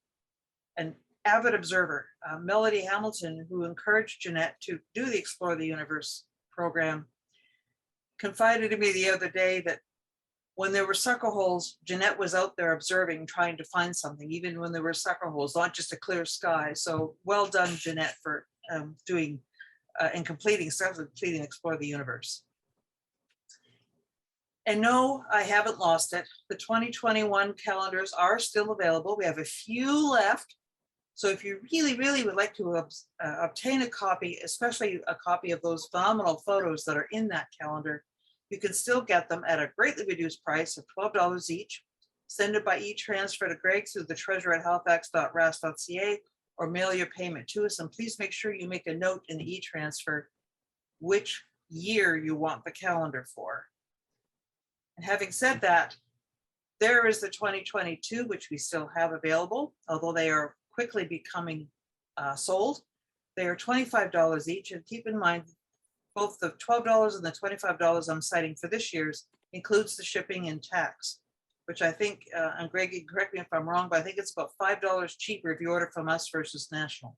an avid observer. Melody Hamilton, who encouraged Jeanette to do the Explore the Universe program, confided to me the other day that when there were sucker holes, Jeanette was out there observing, trying to find something, even when there were sucker holes, not just a clear sky. So well done, Jeanette, for doing and completing Explore the Universe. And no, I haven't lost it. The 2021 calendars are still available. We have a few left. So if you really, really would like to obtain a copy, especially a copy of those phenomenal photos that are in that calendar, you can still get them at a greatly reduced price of $12 each. Send it by e-transfer to Greg through the treasurer@halifax.rasc.ca or mail your payment to us. And please make sure you make a note in the e-transfer which year you want the calendar for. And having said that, there is the 2022, which we still have available, although they are quickly becoming sold. They are $25 each, and keep in mind, both the $12 and the $25 I'm citing for this year's includes the shipping and tax, which I think, and Greg, you can correct me if I'm wrong, but I think it's about $5 cheaper if you order from us versus national.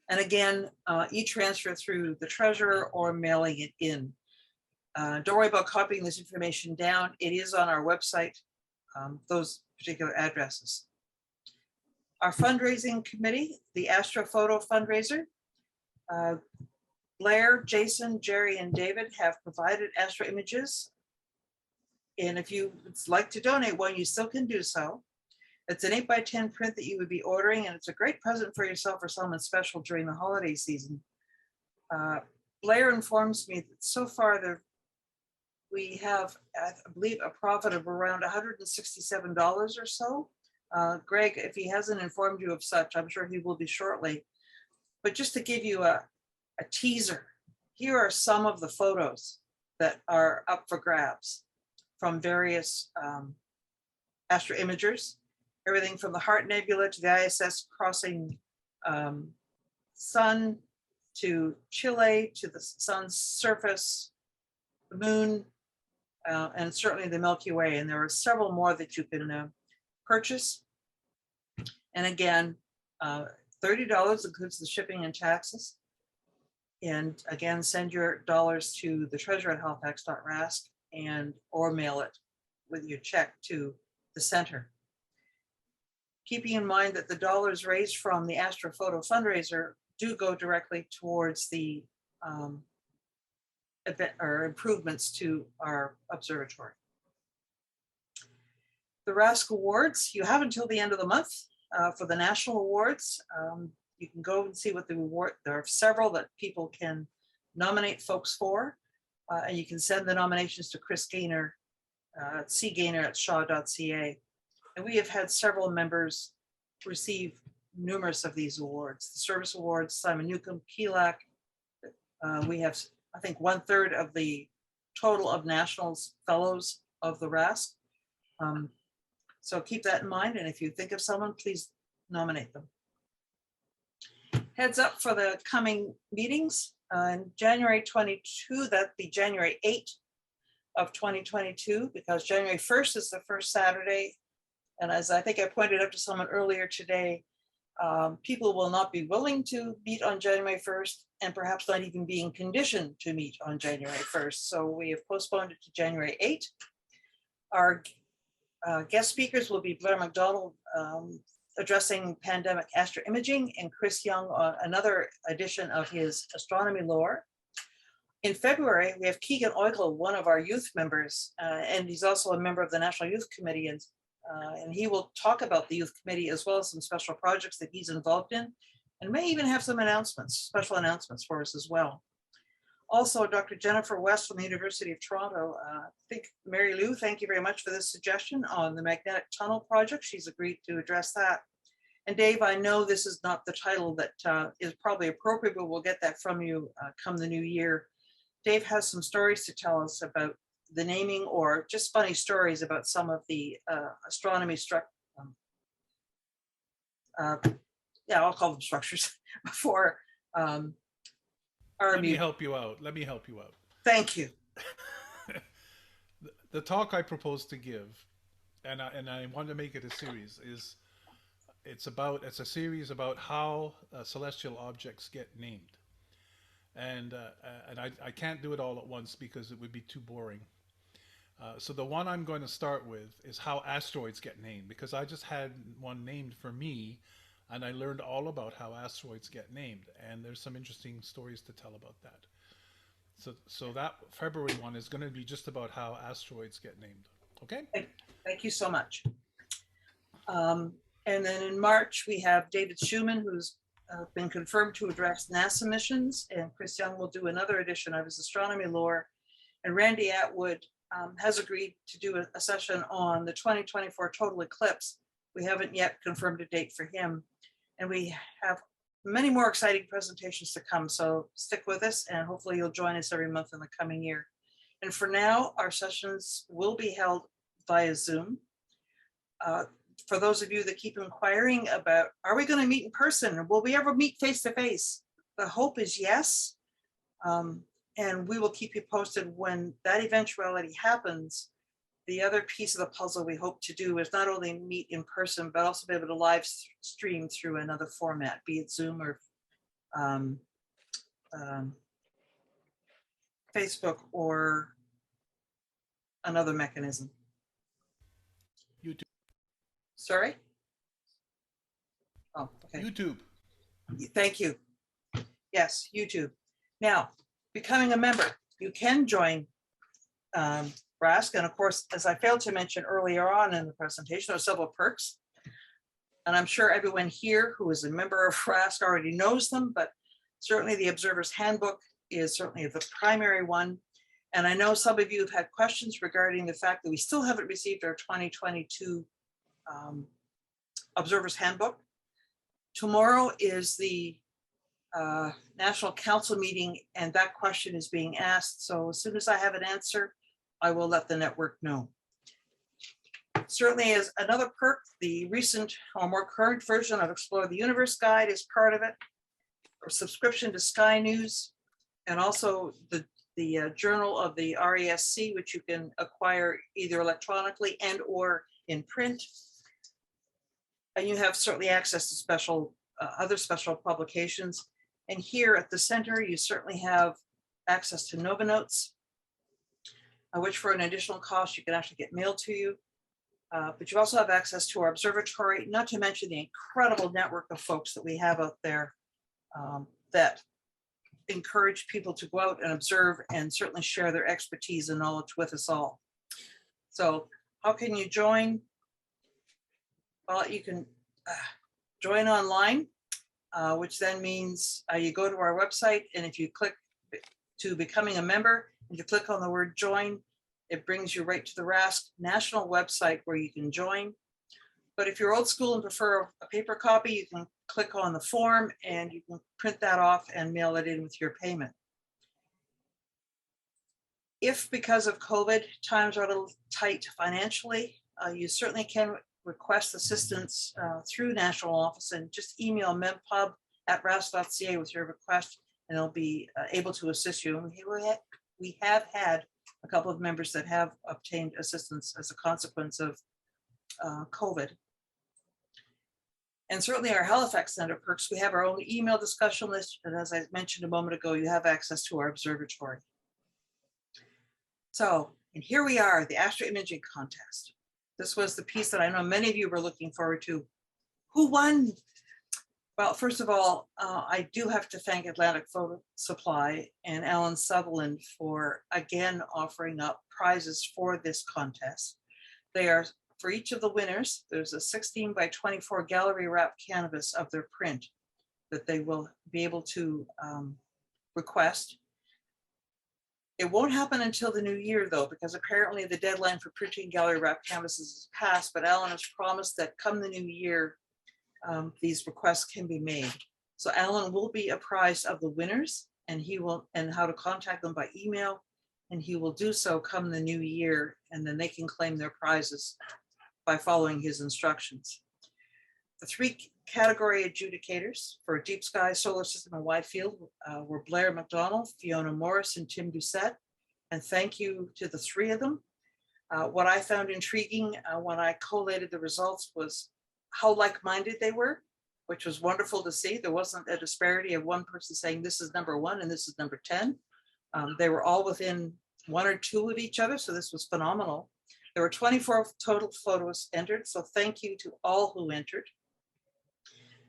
And again, e-transfer through the treasurer or mailing it in. Don't worry about copying this information down. It is on our website, those particular addresses. Our fundraising committee, the Astrophoto fundraiser, Blair, Jason, Jerry, and David have provided astro images. And if you would like to donate one, you still can do so. It's an 8x10 print that you would be ordering, and it's a great present for yourself or someone special during the holiday season. Blair informs me that so far we have, I believe, a profit of around $167 or so. Greg, if he hasn't informed you of such, I'm sure he will be shortly. But just to give you a teaser, here are some of the photos that are up for grabs from various astro imagers, everything from the Heart Nebula to the ISS crossing sun, to Chile, to the sun's surface, the moon, and certainly the Milky Way. And there are several more that you can purchase. And again, $30 includes the shipping and taxes. And again, send your dollars to the treasurer@halifax.rasc and or mail it with your check to the center. Keeping in mind that the dollars raised from the Astrophoto fundraiser do go directly towards the event or improvements to our observatory. The RASC Awards, you have until the end of the month for the national awards. You can go and see what the award, there are several that people can nominate folks for. And you can send the nominations to Chris Gaynor, cgaynor@shaw.ca. And we have had several members receive numerous of these awards. The Service Awards, Simon Newcomb, Keelak. We have, I think, 1/3 of the total of Nationals Fellows of the RASC. So keep that in mind. And if you think of someone, please nominate them. Heads up for the coming meetings. In January 22, that'd be January 8 of 2022, because January 1st is the first Saturday. And as I think I pointed out to someone earlier today, people will not be willing to meet on January 1st and perhaps not even being conditioned to meet on January 1st. So we have postponed it to January 8. Our guest speakers will be Blair McDonald addressing pandemic astroimaging, and Chris Young on another edition of his astronomy lore. In February, we have Keegan Oigel, one of our youth members, and he's also a member of the National Youth Committee, and he will talk about the Youth Committee as well as some special projects that he's involved in, and may even have some announcements, special announcements for us as well. Also, Dr. Jennifer West from the University of Toronto. I think Mary Lou, thank you very much for this suggestion on the magnetic tunnel project. She's agreed to address that. And Dave, I know this is not the title that is probably appropriate, but we'll get that from you come the new year. Dave has some stories to tell us about the naming, or just funny stories about some of the astronomy yeah, I'll call them structures for Let me help you out. Thank you. The talk I propose to give, and I want to make it a series, is it's a series about how celestial objects get named, and I can't do it all at once because it would be too boring. So the one I'm going to start with is how asteroids get named, because I just had one named for me, and I learned all about how asteroids get named, and there's some interesting stories to tell about that. So that February one is going to be just about how asteroids get named. Okay? Thank you so much. And then in March, we have David Schumann, who's been confirmed to address NASA missions, and Chris Young will do another edition of his astronomy lore. And Randy Atwood has agreed to do a session on the 2024 total eclipse. We haven't yet confirmed a date for him. And we have many more exciting presentations to come. So stick with us, and hopefully you'll join us every month in the coming year. And for now, our sessions will be held via Zoom. For those of you that keep inquiring about, are we going to meet in person? Will we ever meet face to face? The hope is yes. And we will keep you posted when that eventuality happens. The other piece of the puzzle we hope to do is not only meet in person, but also be able to live stream through another format, be it Zoom or Facebook or another mechanism. YouTube. Sorry? Oh, okay. YouTube. Thank you. Yes, YouTube. Now, becoming a member, you can join RASC. And of course, as I failed to mention earlier on in the presentation, there are several perks. And I'm sure everyone here who is a member of RASC already knows them, but certainly the Observer's Handbook is certainly the primary one. And I know some of you have had questions regarding the fact that we still haven't received our 2022 Observer's Handbook. Tomorrow is the National Council meeting, and that question is being asked. So as soon as I have an answer, I will let the network know. Certainly as another perk, the recent or more current version of Explore the Universe Guide is part of it. Or subscription to Sky News, and also the Journal of the RASC, which you can acquire either electronically and or in print. And you have certainly access to special other special publications. And here at the center, you certainly have access to Nova Notes, which for an additional cost, you can actually get mailed to you. But you also have access to our observatory, not to mention the incredible network of folks that we have out there that encourage people to go out and observe and certainly share their expertise and knowledge with us all. So how can you join? Well, you can join online, which then means you go to our website, and if you click to becoming a member, and you click on the word join, it brings you right to the RASC national website where you can join. But if you're old school and prefer a paper copy, you can click on the form and you can print that off and mail it in with your payment. If because of COVID, times are a little tight financially, you certainly can request assistance through national office, and just email mempub@rasc.ca with your request, and they'll be able to assist you. And we have had a couple of members that have obtained assistance as a consequence of COVID. And certainly our Halifax Center perks, we have our own email discussion list. And as I mentioned a moment ago, you have access to our observatory. So, and here we are, the Astro Imaging Contest. This was the piece that I know many of you were looking forward to. Who won? Well, first of all, I do have to thank Atlantic Photo Supply and Alan Sutherland for again offering up prizes for this contest. They are, for each of the winners, there's a 16 by 24 gallery wrap canvas of their print that they will be able to request. It won't happen until the new year though, because apparently the deadline for printing gallery wrap canvases is passed, but Alan has promised that come the new year, these requests can be made. So Alan will be apprised of the winners, and how to contact them by email, and he will do so come the new year, and then they can claim their prizes by following his instructions. The three category adjudicators for Deep Sky, Solar System, and Wide Field were Blair McDonald, Fiona Morris, and Tim Doucette. And thank you to the three of them. What I found intriguing when I collated the results was how like-minded they were, which was wonderful to see. There wasn't a disparity of one person saying this is number 1 and this is number 10. They were all within 1 or 2 of each other, so this was phenomenal. There were 24 total photos entered, so thank you to all who entered.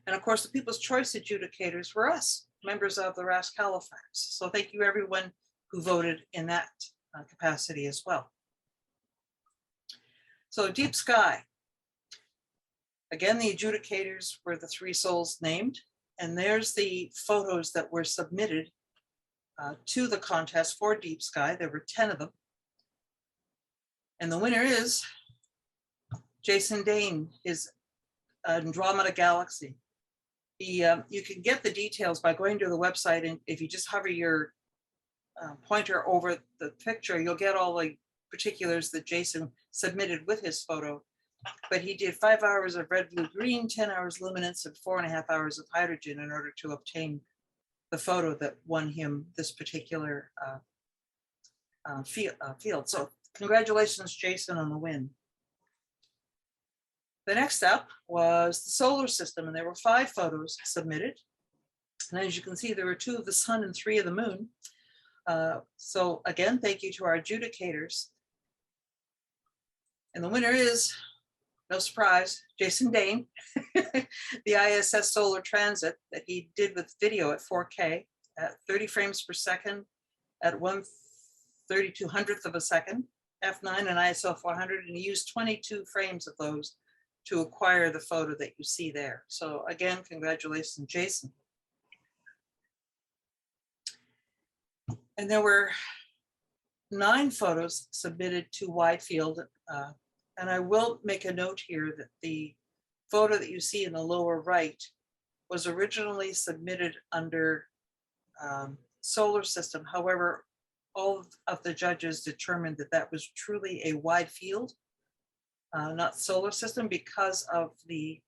And of course, the People's Choice adjudicators were us, members of the RASC Halifax. So thank you everyone who voted in that capacity as well. So Deep Sky. Again, the adjudicators were the 3 souls named, and there's the photos that were submitted to the contest for Deep Sky. There were 10 of them. And the winner is Jason Dane, his Andromeda Galaxy. You can get the details by going to the website, and if you just hover your pointer over the picture, you'll get all the particulars that Jason submitted with his photo. But he did 5 hours of red, blue, green, 10 hours luminance, and 4.5 hours of hydrogen in order to obtain the photo that won him this particular field. So congratulations, Jason, on the win. The next step was the solar system, and there were 5 photos submitted. And as you can see, there were 2 of the sun and 3 of the moon. So again, thank you to our adjudicators. And the winner is, no surprise, Jason Dane, the ISS solar transit that he did with video at 4K at 30 frames per second at 1/3200th of a second, f9 and ISO 400, and he used 22 frames of those to acquire the photo that you see there. So again, congratulations, Jason. And there were 9 photos submitted to Wide Field. And I will make a note here that the photo that you see in the lower right was originally submitted under solar system. However, all of the judges determined that that was truly a wide field, not solar system, because of the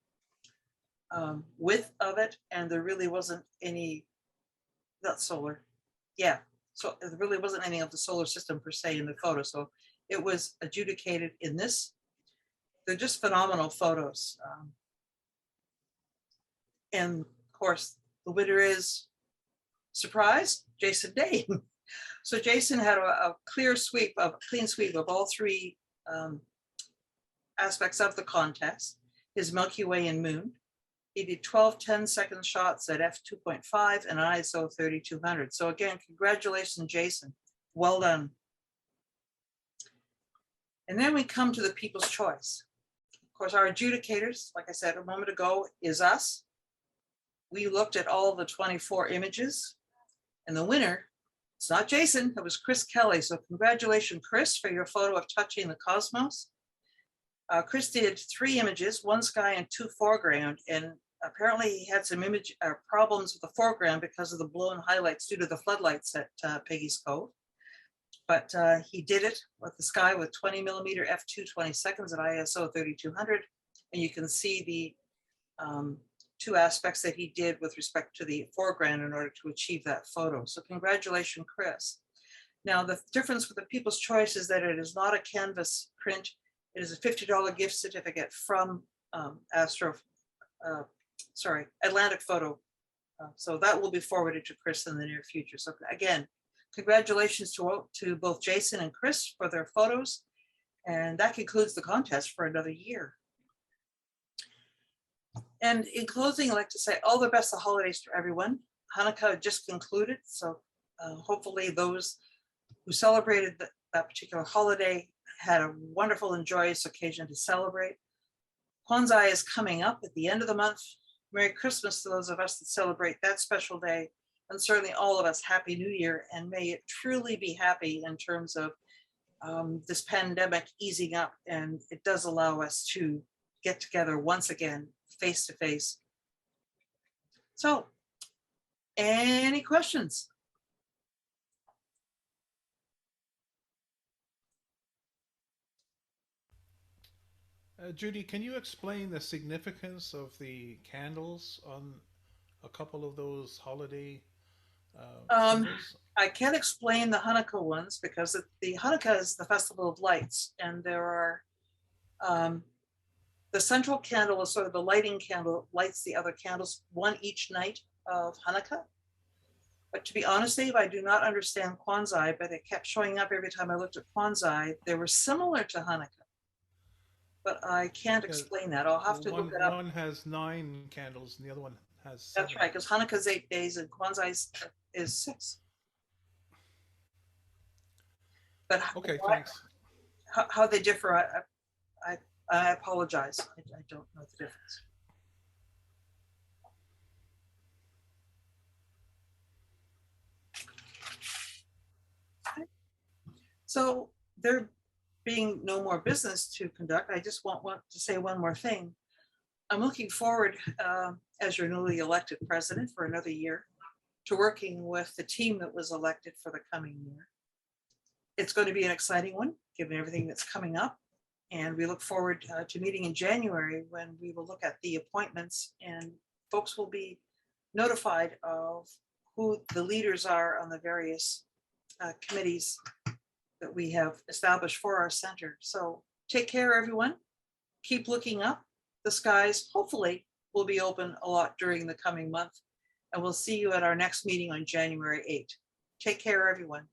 width of it. And there really wasn't any, not solar. Yeah, so there really wasn't any of the solar system per se in the photo. So it was adjudicated in this. They're just phenomenal photos. And of course, the winner is, surprise, Jason Dane. So Jason had a clean sweep of all 3 aspects of the contest, his Milky Way and moon. He did 12 10-second shots at f2.5 and ISO 3200. So again, congratulations, Jason. Well done. And then we come to the People's Choice. Of course, our adjudicators, like I said a moment ago, is us. We looked at all the 24 images, and the winner, it's not Jason, it was Chris Kelly. So congratulations, Chris, for your photo of touching the cosmos. Chris did 3 images, 1 sky and 2 foreground, and apparently he had some image problems with the foreground because of the blown highlights due to the floodlights at Peggy's Cove. But he did it with the sky with 20mm f2 20 at ISO 3200, and you can see the 2 aspects that he did with respect to the foreground in order to achieve that photo. So congratulations, Chris. Now, the difference with the People's Choice is that it is not a canvas print. It is a $50 gift certificate from Atlantic Photo. So that will be forwarded to Chris in the near future. So again, congratulations to both Jason and Chris for their photos. And that concludes the contest for another year. And in closing, I'd like to say all the best of holidays to everyone. Hanukkah just concluded, so hopefully those who celebrated that particular holiday had a wonderful and joyous occasion to celebrate. Kwanzaa is coming up at the end of the month. Merry Christmas to those of us that celebrate that special day, and certainly all of us, Happy New Year, and may it truly be happy in terms of this pandemic easing up, and it does allow us to get together once again, face to face. So, any questions? Judy, can you explain the significance of the candles on a couple of those holiday symbols? I can't explain the Hanukkah ones because the Hanukkah is the festival of lights, and there are the central candle is sort of the lighting candle, lights the other candles, one each night of Hanukkah. But to be honest, Dave, I do not understand Kwanzaa, but it kept showing up every time I looked at Kwanzaa. They were similar to Hanukkah, but I can't explain that. I'll have to look it up. One has 9 candles and the other one has 7. That's right, because Hanukkah is 8 days and Kwanzaa is 6. But okay, thanks. How they differ, I apologize. I don't know the difference. Okay. So there being no more business to conduct, I just want to say one more thing. I'm looking forward, as your newly elected president for another year, to working with the team that was elected for the coming year. It's going to be an exciting one, given everything that's coming up. And we look forward to meeting in January when we will look at the appointments, and folks will be notified of who the leaders are on the various committees that we have established for our center. So take care, everyone. Keep looking up. The skies hopefully will be open a lot during the coming month. And we'll see you at our next meeting on January 8th. Take care, everyone.